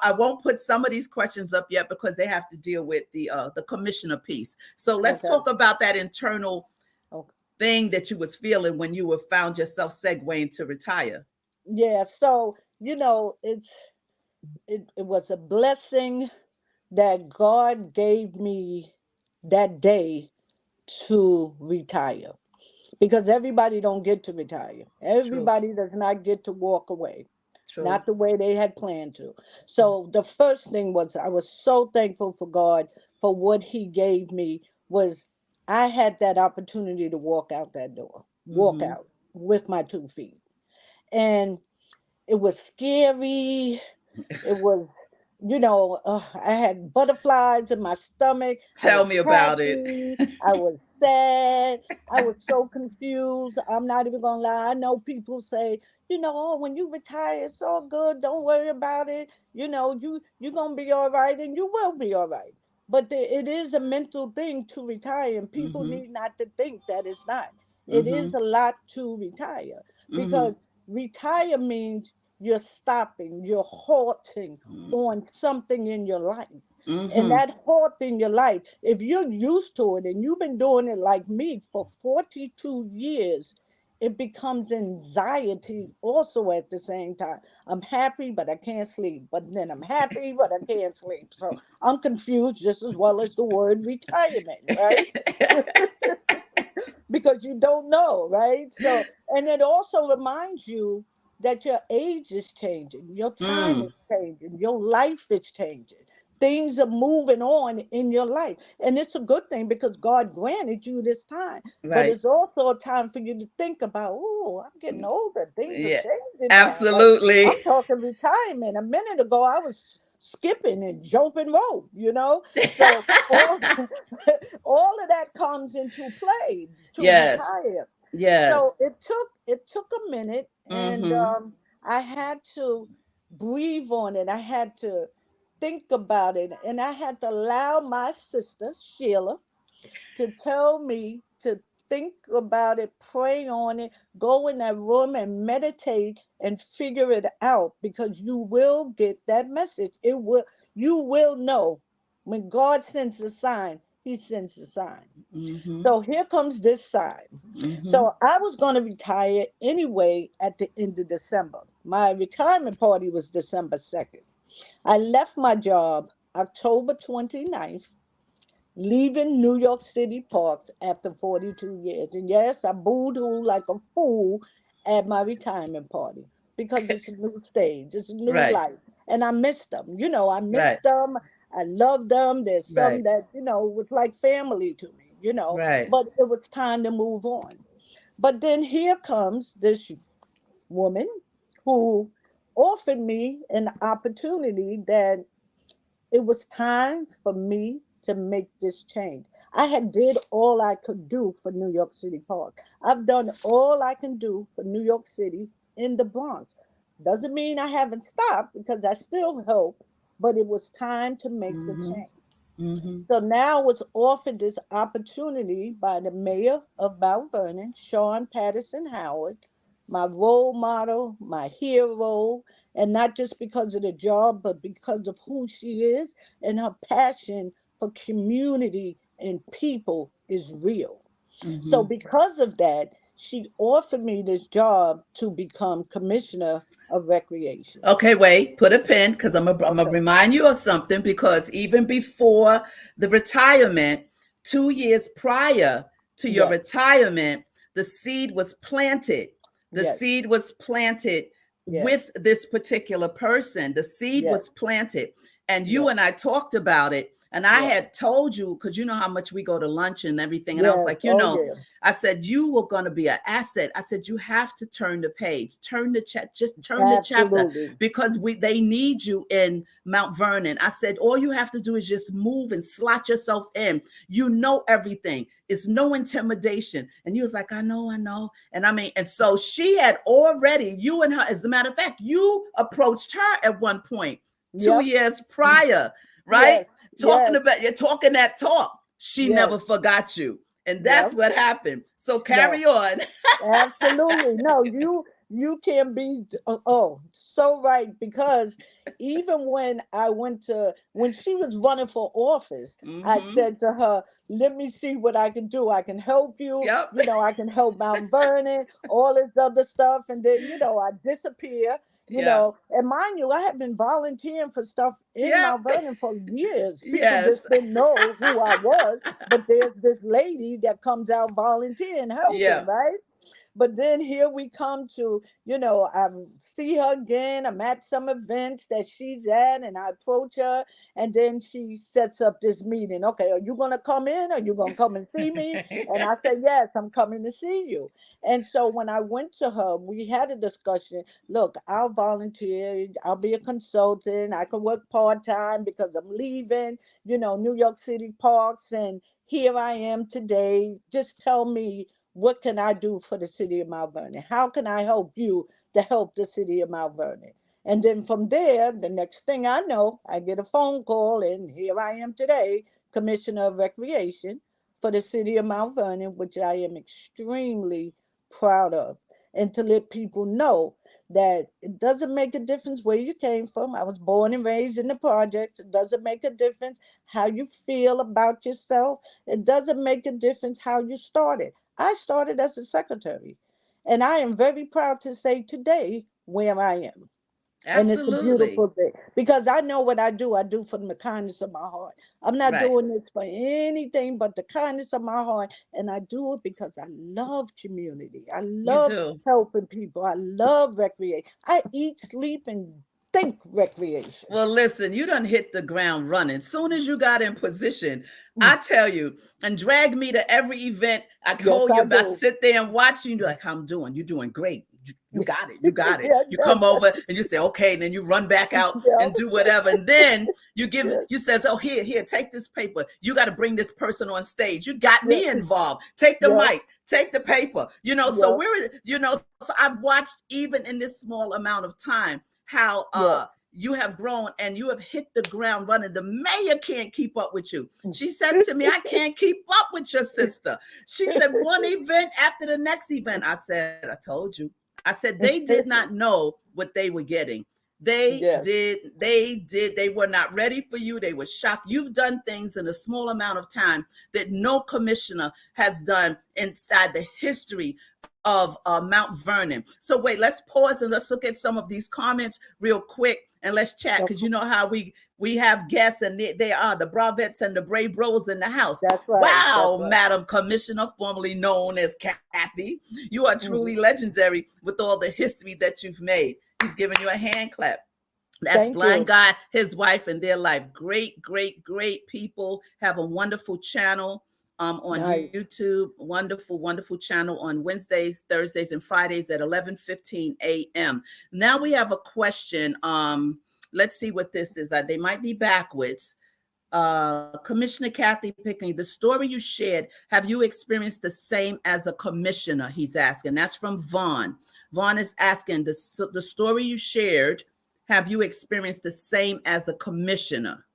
I won't put some of these questions up yet, because they have to deal with the commissioner piece. So let's Okay. talk about that internal Okay. thing that you was feeling when you were found yourself segueing to retire. Yeah. So it was a blessing that God gave me that day to retire, because everybody don't get to retire. True, Everybody does not get to walk away, true. not the way they had planned to. So the first thing was, I was so thankful for God for what he gave me. Was I had that opportunity to walk out that door, walk Mm-hmm. out with my 2 feet. And it was scary. It was, I had butterflies in my stomach. I Tell was me about it. happy. I was sad. I was so confused. I'm not even gonna lie. I know people say, oh, when you retire, it's all good. Don't worry about it. You're gonna be all right, and you will be all right. But it is a mental thing to retire, and people Mm-hmm. need not to think that it's not. It Mm-hmm. is a lot to retire Mm-hmm. because retire means you're stopping, you're halting on something in your life. And Mm-hmm. that halt in your life, if you're used to it and you've been doing it like me for 42 years, it becomes anxiety also at the same time. I'm happy, but I can't sleep. But then I'm happy, but I can't sleep. So I'm confused just as well as the word retirement, right? Because you don't know, right? So, and it also reminds you that your age is changing, your time is Mm. changing, your life is changing. Things are moving on in your life. And it's a good thing because God granted you this time. But Right. it's also a time for you to think about, oh, I'm getting older. Things are Yeah. changing now. Like I'm Absolutely. talking retirement. A minute ago, I was skipping and jumping rope. So all all of that comes into play to Yes. retire. Yes. So it took a minute, and Mm-hmm. I had to breathe on it. I had to think about it, and I had to allow my sister Sheila to tell me to think about it, pray on it, go in that room and meditate and figure it out, because you will get that message. You will know when God sends a sign, he sends a sign. Mm-hmm. So here comes this sign. Mm-hmm. So I was going to retire anyway at the end of December. My retirement party was December 2nd. I left my job October 29th, leaving New York City parks after 42 years. And yes, I booed-hoo like a fool at my retirement party because it's a new stage, it's a new Right. life. And I missed them. I Right. missed them. I love them. There's some Right. that, was like family to me. Right. But it was time to move on. But then here comes this woman who offered me an opportunity that it was time for me to make this change. I had did all I could do for New York City Park. I've done all I can do for New York City in the Bronx. Doesn't mean I haven't stopped, because I still help, but it was time to make the Mm-hmm. change. Mm-hmm. So now I was offered this opportunity by the mayor of Mount Vernon, Sean Patterson Howard, my role model, my hero, and not just because of the job, but because of who she is, and her passion for community and people is real. So Mm-hmm. because of that, she offered me this job to become commissioner of recreation. Okay, wait, put a pin because I'm gonna Okay. remind you of something, because even before the retirement, 2 years prior to your Yes. retirement, the seed was planted. The Yes. seed was planted Yes. with this particular person. The seed Yes. was planted. And you Yes. and I talked about it. And I Yes. had told you, because you know how much we go to lunch and everything. And I was Yes. like, Oh yeah. I said, you were going to be an asset. I said, you have to turn the page, turn the chat, just turn the chapter, Absolutely. because they need you in Mount Vernon. I said, all you have to do is just move and slot yourself in. You know everything. It's no intimidation. And you was like, I know. And I mean, and so she had already, you and her, as a matter of fact, you approached her at one point, two Yep. years prior, right? Yes. Talking Yes. about, you're talking that talk. She Yes. never forgot you. And that's Yep. what happened. So No. carry on. Absolutely. No, you can be so right, because even when she was running for office, I Mm-hmm. said to her, let me see what I can do. I can help you, Yep. I can help Mount Vernon, all this other stuff. And then, I disappear, Yeah. and mind you, I have been volunteering for stuff in Yep. Mount Vernon for years. People Yes. just didn't know who I was, but there's this lady that comes out volunteering, helping, Yeah. right? But then here we come to, I see her again. I'm at some events that she's at, and I approach her, and then she sets up this meeting. Okay, are you going to come in? Are you going to come and see me? And I said, yes, I'm coming to see you. And so when I went to her, we had a discussion. Look, I'll volunteer. I'll be a consultant. I can work part time because I'm leaving, New York City Parks. And here I am today. Just tell me, what can I do for the city of Mount Vernon? How can I help you to help the city of Mount Vernon? And then from there, the next thing I know, I get a phone call, and here I am today, Commissioner of Recreation for the city of Mount Vernon, which I am extremely proud of. And to let people know that it doesn't make a difference where you came from. I was born and raised in the projects. It doesn't make a difference how you feel about yourself. It doesn't make a difference how you started. I started as a secretary, and I am very proud to say today where I am. And it's a Absolutely. beautiful thing because I know what I do from the kindness of my heart. I'm not Right. doing this for anything but the kindness of my heart. And I do it because I love community. I You love do. helping people. I love recreation. I eat, sleep, and think recreation. Well, listen, you done hit the ground running. Soon as you got in position, Mm. I tell you, and drag me to every event. I Yes, call you, I I do. sit there and watch you. And you're like, how I'm doing? You're doing great. You got it. You got it. Yeah, You yeah, come over and you say, okay, and then you run back out yeah, and do whatever. And then yeah, you says, oh, here, take this paper. You got to bring this person on stage. You got yeah, me involved. Take the yeah, mic, take the paper. So yeah, so I've watched even in this small amount of time how yeah. you have grown and you have hit the ground running. The mayor can't keep up with you. She says to me, I can't keep up with your sister. She said, one event after the next event. I said, I told you. I said, they did not know what they were getting. Yes, They were not ready for you. They were shocked. You've done things in a small amount of time that no commissioner has done inside the history of Mount Vernon. So wait, let's pause and let's look at some of these comments real quick and let's chat, because you know how we have guests and they are the Bravettes and the Brave Bros in the house. that's right. That's Wow, right. Madam Commissioner, formerly known as Kathy, you are Mhm. truly legendary with all the history that you've made. He's giving you a hand clap. That's Thank Blind you. Guy, his wife, and their life. Great, great, great people. Have a wonderful channel on Nice. YouTube. Wonderful, wonderful channel on Wednesdays, Thursdays, and Fridays at 11:15 a.m. Now we have a question. Let's see what this is. They might be backwards. Commissioner Kathy Pinckney, the story you shared, have you experienced the same as a commissioner? He's asking. That's from Vaughn. Vaughn is asking, the story you shared, have you experienced the same as a commissioner?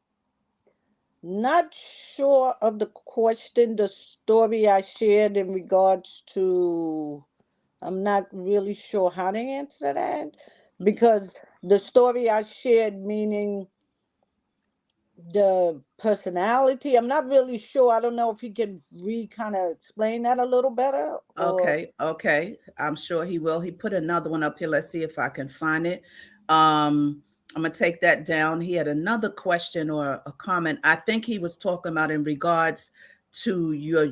Not sure of the question, the story I shared in regards to, I'm not really sure how to answer that because the story I shared, meaning the personality, I'm not really sure. I don't know if he can kind of explain that a little better or. Okay. I'm sure he will. He put another one up here. Let's see if I can find it. I'm gonna take that down. He had another question or a comment. I think he was talking about in regards to your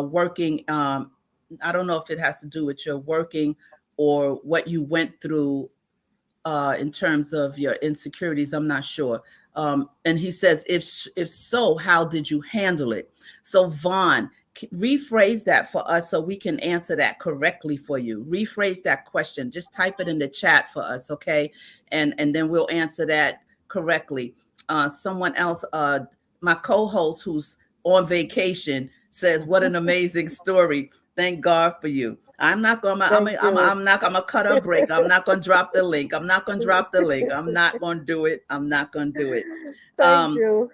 working. I don't know if it has to do with your working or what you went through in terms of your insecurities. I'm not sure. And he says, if so, how did you handle it? So Vaughn, rephrase that for us so we can answer that correctly for you. Rephrase that question. Just type it in the chat for us, okay? And then we'll answer that correctly. Someone else, my co-host who's on vacation, says, "What an amazing story! Thank God for you." I'm not gonna. Thank you. I'm not gonna cut a break. I'm not gonna drop the link. I'm not gonna drop the link. I'm not gonna do it. I'm not gonna do it. Thank Um, you.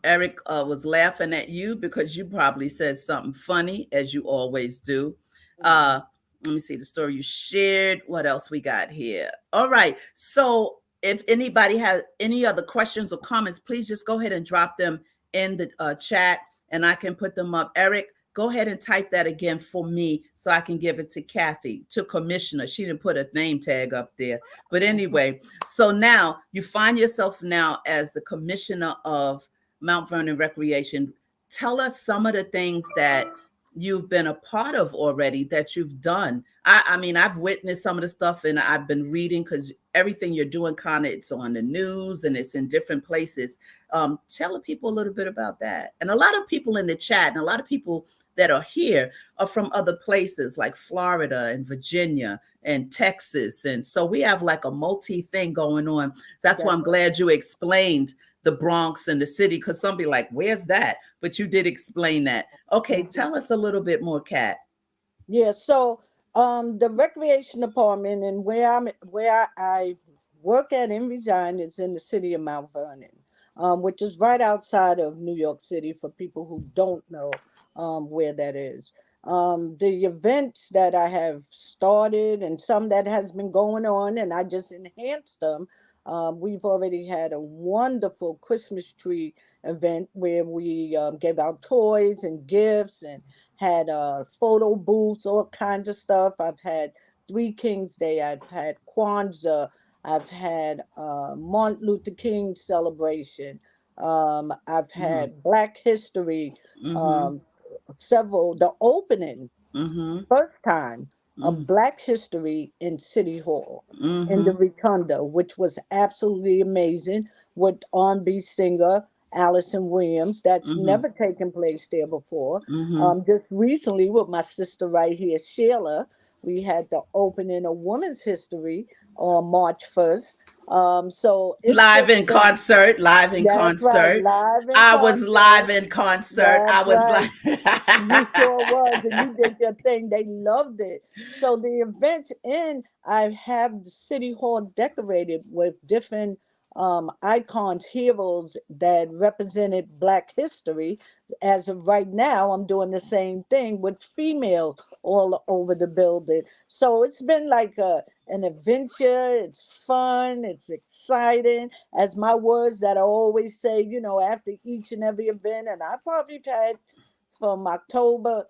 Eric was laughing at you because you probably said something funny, as you always do. Uh, let me see the story you shared. What else we got here? All right. So if anybody has any other questions or comments, please just go ahead and drop them in the chat and I can put them up. Eric, go ahead and type that again for me so I can give it to Kathy, to Commissioner. She didn't put a name tag up there. But anyway, so now you find yourself now as the Commissioner of Mount Vernon Recreation. Tell us some of the things that you've been a part of already that you've done. I mean, I've witnessed some of the stuff and I've been reading because everything you're doing kind of it's on the news and it's in different places. Tell the people a little bit about that. And a lot of people in the chat and a lot of people that are here are from other places like Florida and Virginia and Texas. And so we have like a multi thing going on. That's why I'm glad you explained the Bronx and the city, because some be like, where's that? But you did explain that. Okay, Mhm. tell us a little bit more, Kat. Yeah, so the recreation department and where I work at and reside is in the city of Mount Vernon, which is right outside of New York City for people who don't know where that is. The events that I have started and some that has been going on, and I just enhanced them. We've already had a wonderful Christmas tree event where we gave out toys and gifts and had photo booths, all kinds of stuff. I've had Three Kings Day, I've had Kwanzaa, I've had Martin Luther King celebration, I've Mm-hmm. had Black History, Mm-hmm. um, several, the opening Mm-hmm. first time of Black History in City Hall in the Mm-hmm. Rotunda, which was absolutely amazing with R&B singer Allison Williams. That's Mm-hmm. never taken place there before. Mm-hmm. Just recently, with my sister right here, Sheila, we had the opening of Women's History on March 1st. So it's Live just in been, concert, live in that's right, concert. live in I was concert. live in concert. That's I was right. like, You sure was, and you did your thing. They loved it. So the event in, I have the city hall decorated with different icons, heroes that represented Black history. As of right now, I'm doing the same thing with females all over the building. So it's been like an adventure. It's fun. It's exciting. As my words that I always say, after each and every event, and I probably had from October,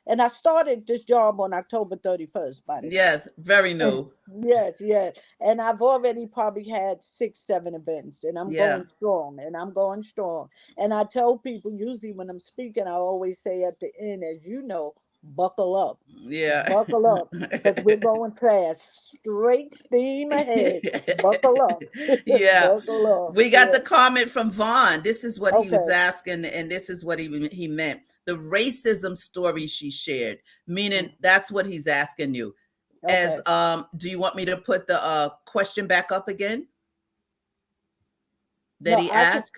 and I started this job on October 31st, by the way. yes, very And new. yes, yes. And I've already probably had 6, 7 events, and I'm Yeah, going strong, and I'm going strong. And I tell people usually when I'm speaking, I always say at the end, as you know, buckle up. yeah. Buckle up, because we're going fast. Straight steam ahead. Buckle up. Yeah. Buckle up. We got Yeah. the comment from Vaughn. This is what he was Okay. asking, and this is what he meant. The racism story she shared, meaning that's what he's asking you. As Okay. do you want me to put the question back up again that No, he I can. asked?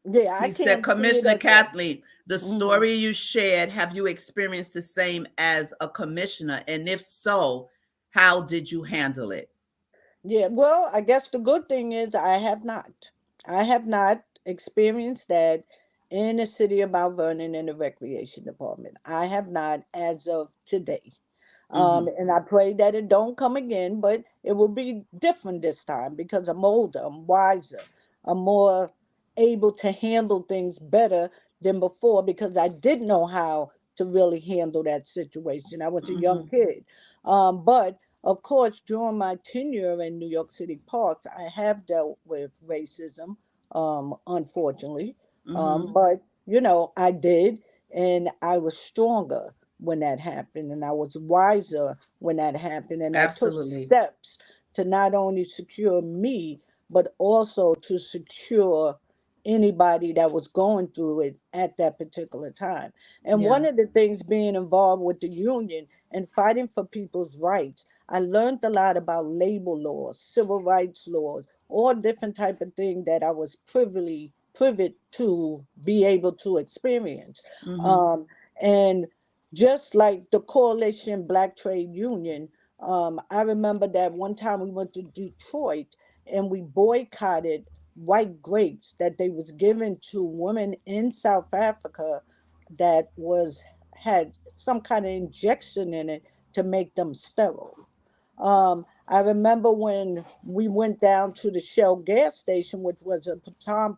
Yeah, I He said, can't see it Commissioner as well. Kathleen, the Hmm. story you shared, have you experienced the same as a commissioner? And if so, how did you handle it? Yeah, well, I guess the good thing is I have not. I have not experienced that in the city of Mount Vernon in the recreation department. I have not as of today. Mm-hmm. And I pray that it don't come again, but it will be different this time because I'm older, I'm wiser, I'm more able to handle things better than before because I didn't know how to really handle that situation. I was a young Mm-hmm. kid. But of course, during my tenure in New York City parks, I have dealt with racism, unfortunately. Mm-hmm. But, I did, and I was stronger when that happened, and I was wiser when that happened, and I took Absolutely. steps to not only secure me, but also to secure anybody that was going through it at that particular time. And Yeah. one of the things being involved with the union and fighting for people's rights, I learned a lot about labor laws, civil rights laws, all different type of thing that I was privy to be able to experience. Mm-hmm. And just like the coalition Black Trade Union, I remember that one time we went to Detroit and we boycotted white grapes that they was given to women in South Africa that was had some kind of injection in it to make them sterile. I remember when we went down to the Shell gas station, which was a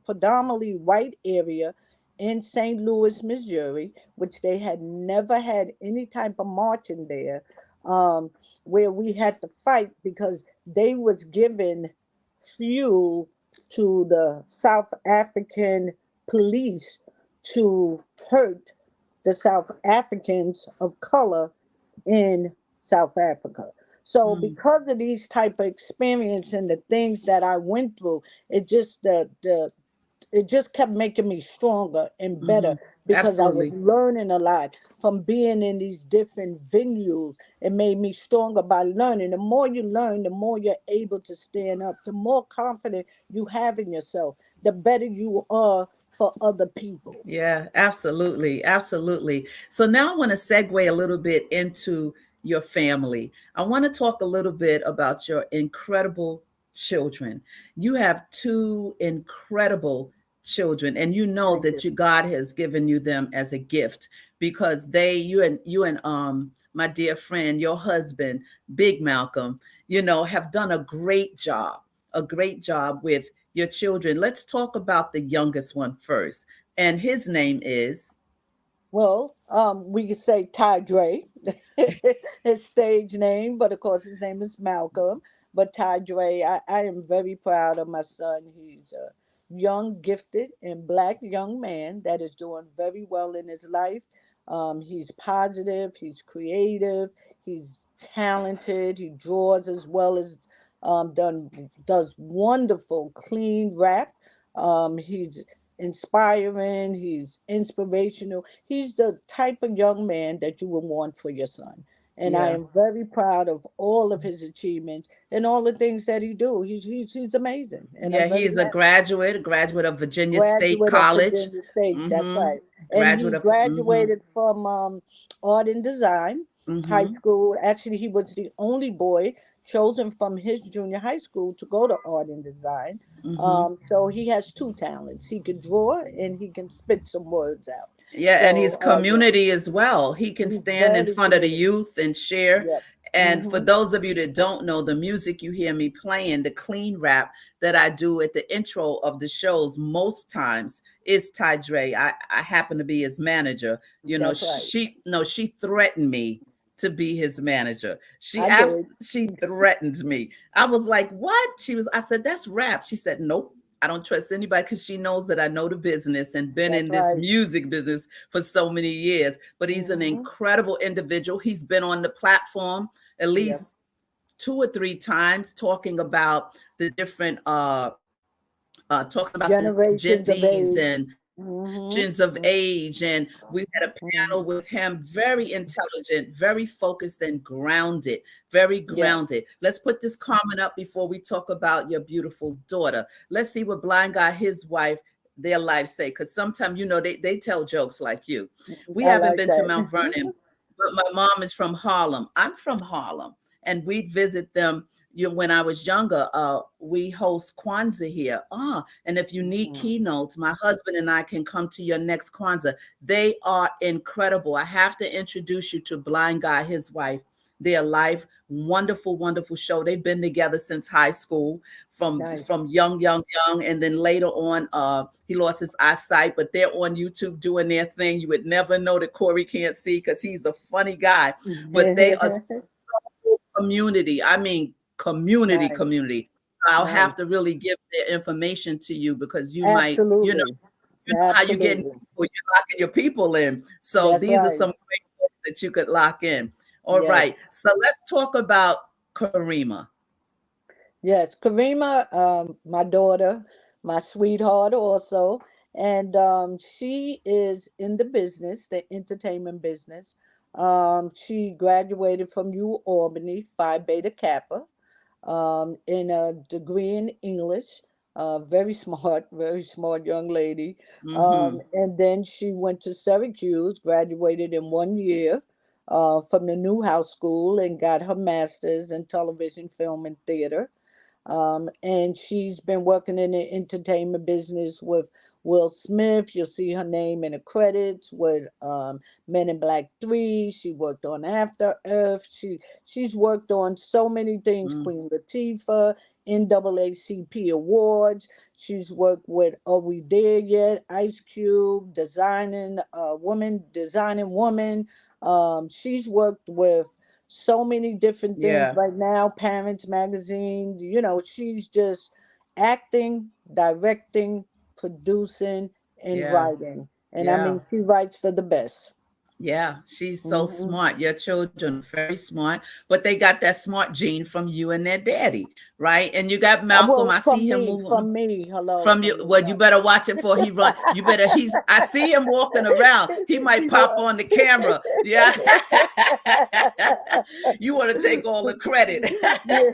predominantly white area in St. Louis, Missouri, which they had never had any type of marching there, um, where we had to fight because they was given fuel to the South African police to hurt the South Africans of color in South Africa. So Mm-hmm. because of these type of experience and the things that I went through, it just the it just kept making me stronger and Mm-hmm. better because I was Absolutely. learning a lot from being in these different venues. It made me stronger by learning. The more you learn, the more you're able to stand up, the more confident you have in yourself, the better you are for other people. Yeah, absolutely. Absolutely. So now I want to segue a little bit into your family. I want to talk a little bit about your incredible children. You have two incredible children, and you know Thank that you. God has given you them as a gift because you and my dear friend, your husband, Big Malcolm, have done a great job with your children. Let's talk about the youngest one first. And his name is, Well, we could say Ty Dre, his stage name, but of course his name is Malcolm. But Ty Dre, I am very proud of my son. He's a young, gifted, and black young man that is doing very well in his life. He's positive, he's creative, he's talented, he draws as well as does wonderful clean rap. He's inspiring, he's inspirational. He's the type of young man that you would want for your son. And I yeah, am very proud of all of his achievements and all the things that he do. He's amazing, and I'm yeah, very he's a happy. graduate of Virginia State Graduate of College. Virginia State, that's Mm-hmm. right. And Graduate he of, mm-hmm, graduated from art and design high mm-hmm, school. Actually, he was the only boy chosen from his junior high school to go to art and design. mm-hmm. So he has two talents. He can draw and he can spit some words out. Yeah, and he's So yeah, community as well. He can he's stand in very front of the creative. youth and share. Yep. And for Hmm. those of you that don't know, the music you hear me playing, the clean rap that I do at the intro of the shows, most times is Ty Dre. I happen to be his manager. That's right. She threatened me to be his manager. I did. She threatened me. I was like, "What?" I said, "That's rap." She said, "Nope." I don't trust anybody because she knows that I know the business and been That's in this right. music business for so many years. But he's an Hmm. incredible individual. He's been on the platform at Yeah. least two or three times talking about the different talking about the Gen Generations of Z's age. and Hmm. generations of age. And we had a panel Hmm. with him, very intelligent, very focused and grounded, very Yeah. grounded. Let's put this comment up before we talk about your beautiful daughter. Let's see what Blind Guy, his wife, their life say. Because sometimes, they tell jokes like you. We I haven't like been to that. Mount Vernon, but my mom is from Harlem. I'm from Harlem. And we'd visit them. When I was younger, we host Kwanzaa here. And if you need Mhm. keynotes, my husband and I can come to your next Kwanzaa. They are incredible. I have to introduce you to Blind Guy, his wife. Their life, wonderful, wonderful show. They've been together since high school, from Nice. young, and then later on, he lost his eyesight. But they're on YouTube doing their thing. You would never know that Corey can't see because he's a funny guy. But they are community. I mean, community, Nice. community. I'll have Nice. to really give their information to you because you might, Absolutely. you know how you getting Absolutely. people, you're locking your people in. So That's these are right. some great folks that you could lock in. All Yes. right. So let's talk about Karima. Yes. Karima, my daughter, my sweetheart also. And she is in the business, the entertainment business. She graduated from U Albany, Phi Beta Kappa, in a degree in English. Very smart young lady. Mm-hmm. And then she went to Syracuse, graduated in 1 year from the Newhouse School, and got her master's in television, film, and theater. And she's been working in the entertainment business with Will Smith. You'll see her name in the credits with Men in Black 3. She worked on After Earth. She's worked on so many things. Mm, Queen Latifah, NAACP awards. She's worked with Are We There Yet? Ice Cube, designing woman. She's worked with so many different things yeah. right now. Parents Magazine, she's just acting, directing, producing, and Yeah. writing. And I Yeah. mean, she writes for the best. Yeah, she's so Hmm. smart. Your children are very smart, but they got that smart gene from you and their daddy, right? And you got Malcolm. Well, I see him from moving me, hello, from you. from me. Well, you No. better watch it for he run. You better. I see him walking around. He might He pop was. on the camera. Yeah. You want to take all the credit. Yeah.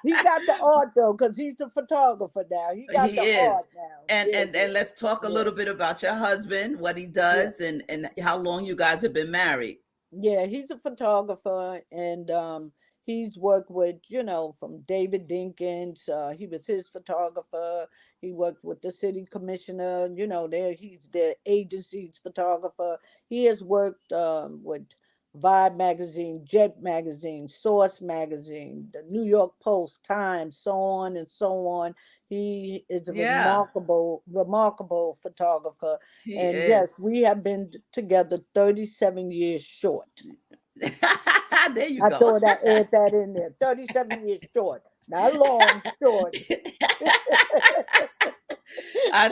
He got the art though, because he's a photographer now. He got He the is. art now. And Yeah, and let's talk a yeah, little bit about your husband, what he yeah. does, and how long you guys have been married. Yeah, he's a photographer, and he's worked with, from David Dinkins. He was his photographer. He worked with the city commissioner. There he's the agency's photographer. He has worked with Vibe magazine, Jet magazine, Source magazine, the New York Post, Times, so on and so on. He is a Yeah, remarkable photographer. he And yes, is. we have been together 37 years short. There you I go. thought I add that in there. 37 years short. Not long, short. I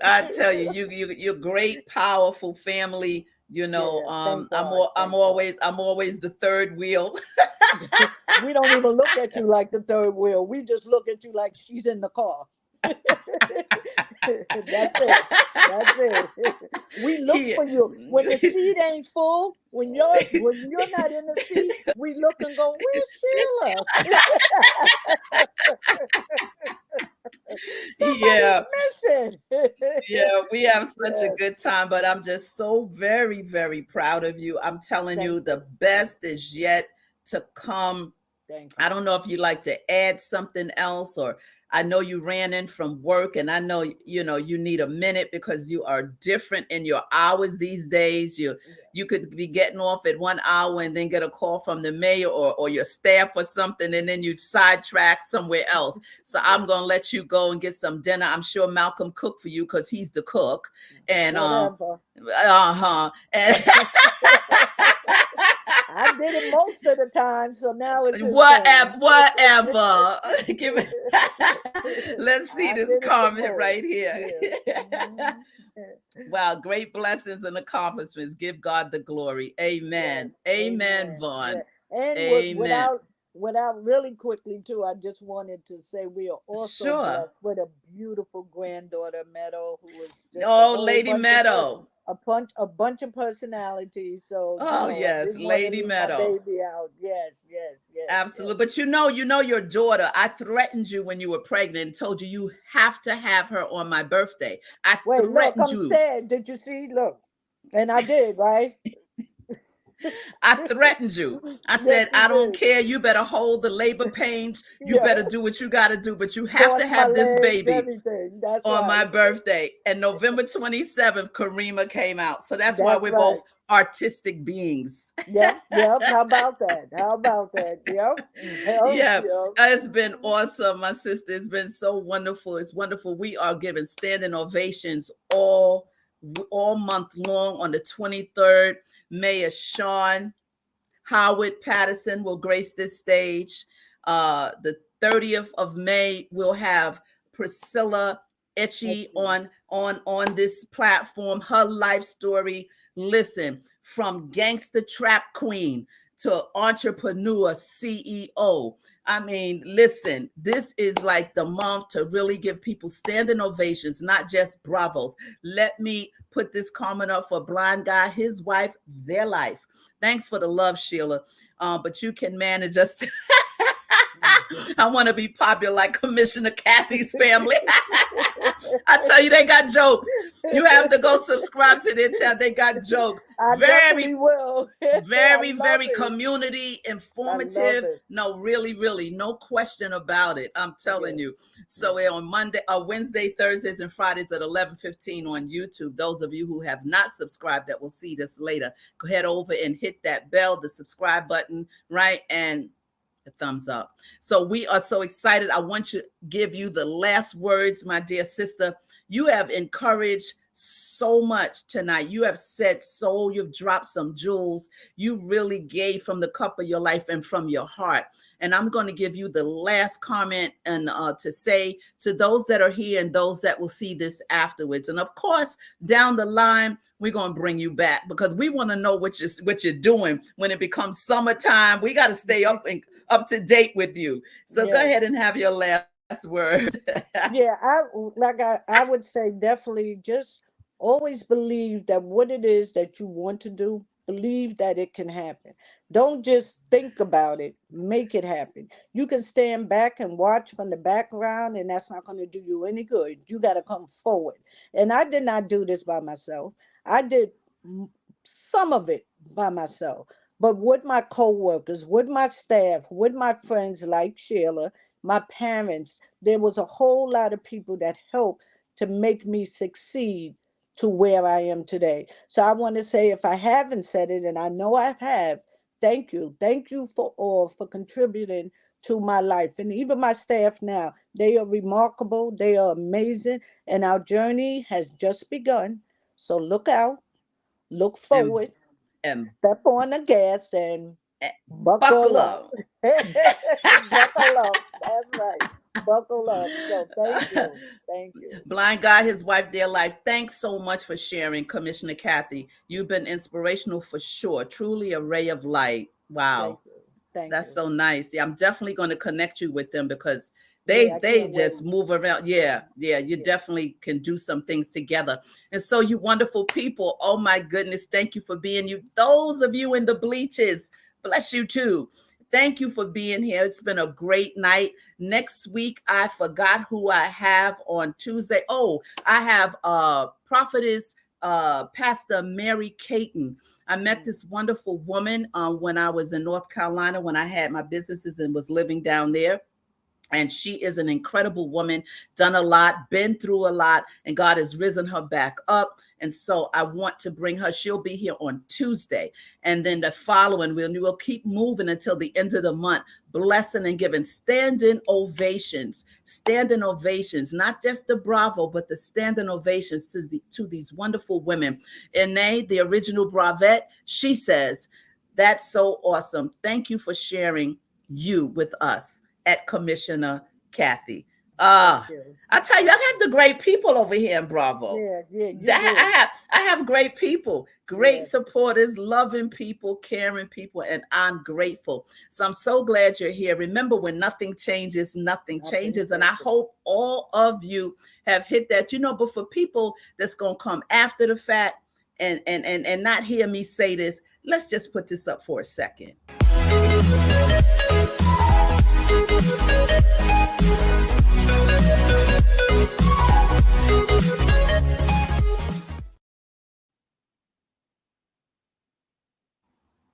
I tell you, you're great, powerful family. Yeah, thank God. I'm Thank God. always the third wheel. We don't even look at you like the third wheel. We just look at you like she's in the car. That's it. That's it. We look He, for you. When the seat ain't full, when you're not in the seat, we look and go, "Where's Sheila? Somebody's yeah, missing." yeah, we have such a Yes. good time, but I'm just so very, very proud of you. I'm telling Thank you, you. the best is yet to come. Thank I you. don't know if you'd like to add something else, or I know you ran in from work, and I know you need a minute because you are different in your hours these days. Yeah. You could be getting off at 1 hour and then get a call from the mayor or your staff or something, and then you sidetrack somewhere else. So Yeah. I'm gonna let you go and get some dinner. I'm sure Malcolm cooked for you because he's the cook, and Whatever. uh-huh. And I did it most of the time, so now it's his whatever, turn. whatever. Give it. Let's see I this did it the comment most. right here. Yeah. Mhm. Wow, great blessings and accomplishments. Give God the glory. Yes. Amen. Amen, Amen. Yeah. Vaughn. And Amen. without really quickly too, I just wanted to say we are also Sure. blessed with a beautiful granddaughter, Meadow, who is just a Oh, whole Lady bunch of Meadow. a bunch of personalities. So Oh, I yes, didn't want to Lady leave my Meadow. baby out. Yes, yes, yes, yes. Absolutely. But your daughter. I threatened you when you were pregnant and told you you have to have her on my birthday. I Wait, look, threatened I'm you. sad. Did you see? Look, and I did, right? I threatened you. I Yes, said, you I don't did. care. You better hold the labor pains. You Yeah, better do what you got to do, but you have cross to my have this legs, baby everything. That's on right. my birthday. And November 27th, Karima came out. So that's why That's we're right. both artistic beings. Yep, yep. How about that? How about that? Yep, yep, Yeah, yep. it's been Mhm. awesome, my sister. It's been so wonderful. It's wonderful. We are giving standing ovations all month long. On the 23rd, Mayor Sean Howard Patterson will grace this stage. The 30th of May, we'll have Priscilla Etchy Excellent. on this platform. Her life story. Listen, from gangster trap queen to entrepreneur CEO. I mean, listen, this is like the month to really give people standing ovations, not just bravos. Let me put this comment up for Blind Guy, his wife, their life. Thanks for the love, Sheila. But you can manage us. I want to be popular like Commissioner Kathy's family. I tell you, they got jokes. You have to go subscribe to their channel. They got jokes. I definitely Very, will. I very, love very it. community I love informative. it. No, really, really, no question about it. I'm telling Yeah, you. So yeah. we're on Wednesday, Thursdays, and Fridays at 11:15 on YouTube. Those of you who have not subscribed that will see this later, go head over and hit that bell, the subscribe button, right? And a thumbs up. So we are so excited. I want to give you the last words, my dear sister. You have encouraged so much tonight. You have said so, you've dropped some jewels. You really gave from the cup of your life and from your heart. And I'm going to give you the last comment and to say to those that are here and those that will see this afterwards. And of course, down the line, we're going to bring you back because we want to know what you're doing when it becomes summertime. We got to stay up to date with you. So go ahead and have your last word. Yeah, I would say definitely just always believe that what it is that you want to do, believe that it can happen. Don't just think about it, make it happen. You can stand back and watch from the background, and that's not going to do you any good. You got to come forward. And I did not do this by myself. I did some of it by myself, but with my coworkers, with my staff, with my friends like Sheila, my parents, there was a whole lot of people that helped to make me succeed to where I am today. So I want to say, if I haven't said it, and I know I have, thank you. Thank you for all for contributing to my life. And even my staff now, they are remarkable. They are amazing. And our journey has just begun. So look out, look and, forward, and step on the gas, and buckle buckle up. up. Buckle up. That's right. Buckle up. So thank you. Thank you. Blind God, his wife, their life. Thanks so much for sharing, Commissioner Kathy. You've been inspirational for sure. Truly a ray of light. Thank Wow. you. Thank That's you. so nice. Yeah, I'm definitely going to connect you with them because Yeah, I they can't just wait. move around. Yeah, you Yeah. definitely can do some things together. And so you wonderful people, oh my goodness, thank you for being you. Those of you in the bleachers, bless you too. Thank you for being here. It's been a great night. Next week, I forgot who I have on Tuesday. Oh, I have prophetess Pastor Mary Caton. I met this wonderful woman when I was in North Carolina when I had my businesses and was living down there. And she is an incredible woman, done a lot, been through a lot, and God has risen her back up. And so I want to bring her. She'll be here on Tuesday. And then the following, we'll keep moving until the end of the month, blessing and giving standing ovations, not just the Bravo, but the standing ovations to these wonderful women. Ine, the original Bravette, she says, that's so awesome. Thank you for sharing you with us at Commissioner Kathy. Thank you. I tell you, I have the great people over here in Bravo. Yeah, yeah, you do. I have great people, great Yeah. supporters, loving people, caring people, and I'm grateful. So I'm so glad you're here. Remember, when nothing changes, nothing changes. And I hope all of you have hit that, but for people that's going to come after the fact and not hear me say this, let's just put this up for a second.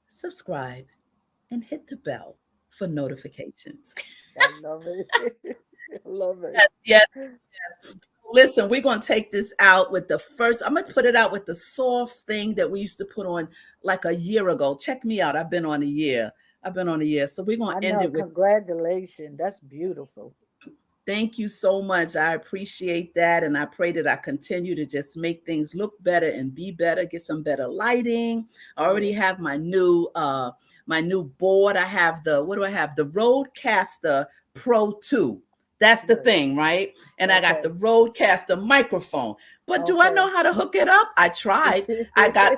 Subscribe and hit the bell for notifications. I love it. I love it. Yes. Listen, we're going to take this out with I'm going to put it out with the soft thing that we used to put on like a year ago. Check me out. I've been on a year. So we're going to end it with. Congratulations. That's beautiful. Thank you so much. I appreciate that. And I pray that I continue to just make things look better and be better, get some better lighting. I already have my new board. I have the Rodecaster Pro 2. That's the thing, right? And I got the Rodecaster microphone. But do I know how to hook it up? I tried. I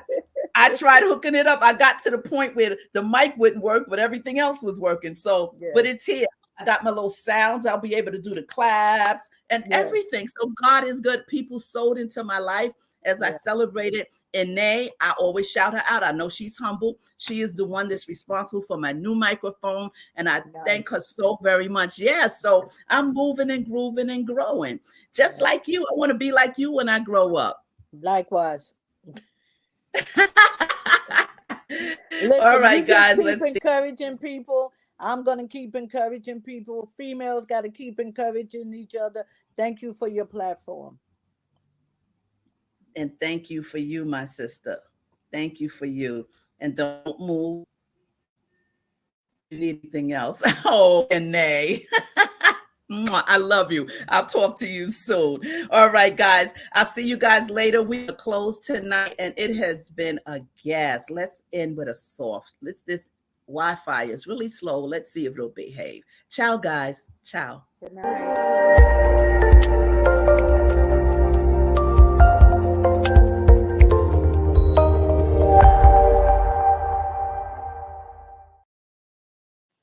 tried hooking it up. I got to the point where the mic wouldn't work, but everything else was working. So, but it's here. I got my little sounds. I'll be able to do the claps and everything. So God is good. People sold into my life as I celebrated Ine. I always shout her out. I know she's humble. She is the one that's responsible for my new microphone. And I thank her so very much. Yeah. So I'm moving and grooving and growing. Just like you. I want to be like you when I grow up. Likewise. Listen, all right, guys. Let's keep encouraging people. I'm going to keep encouraging people. Females got to keep encouraging each other. Thank you for your platform. And thank you for you, my sister. Thank you for you. And don't move. You need anything else? Oh, and nay. Mwah, I love you. I'll talk to you soon. All right, guys. I'll see you guys later. We are closed tonight, and it has been a gas. Let's end with a soft. This Wi-Fi is really slow. Let's see if it'll behave. Ciao, guys. Ciao. Good night.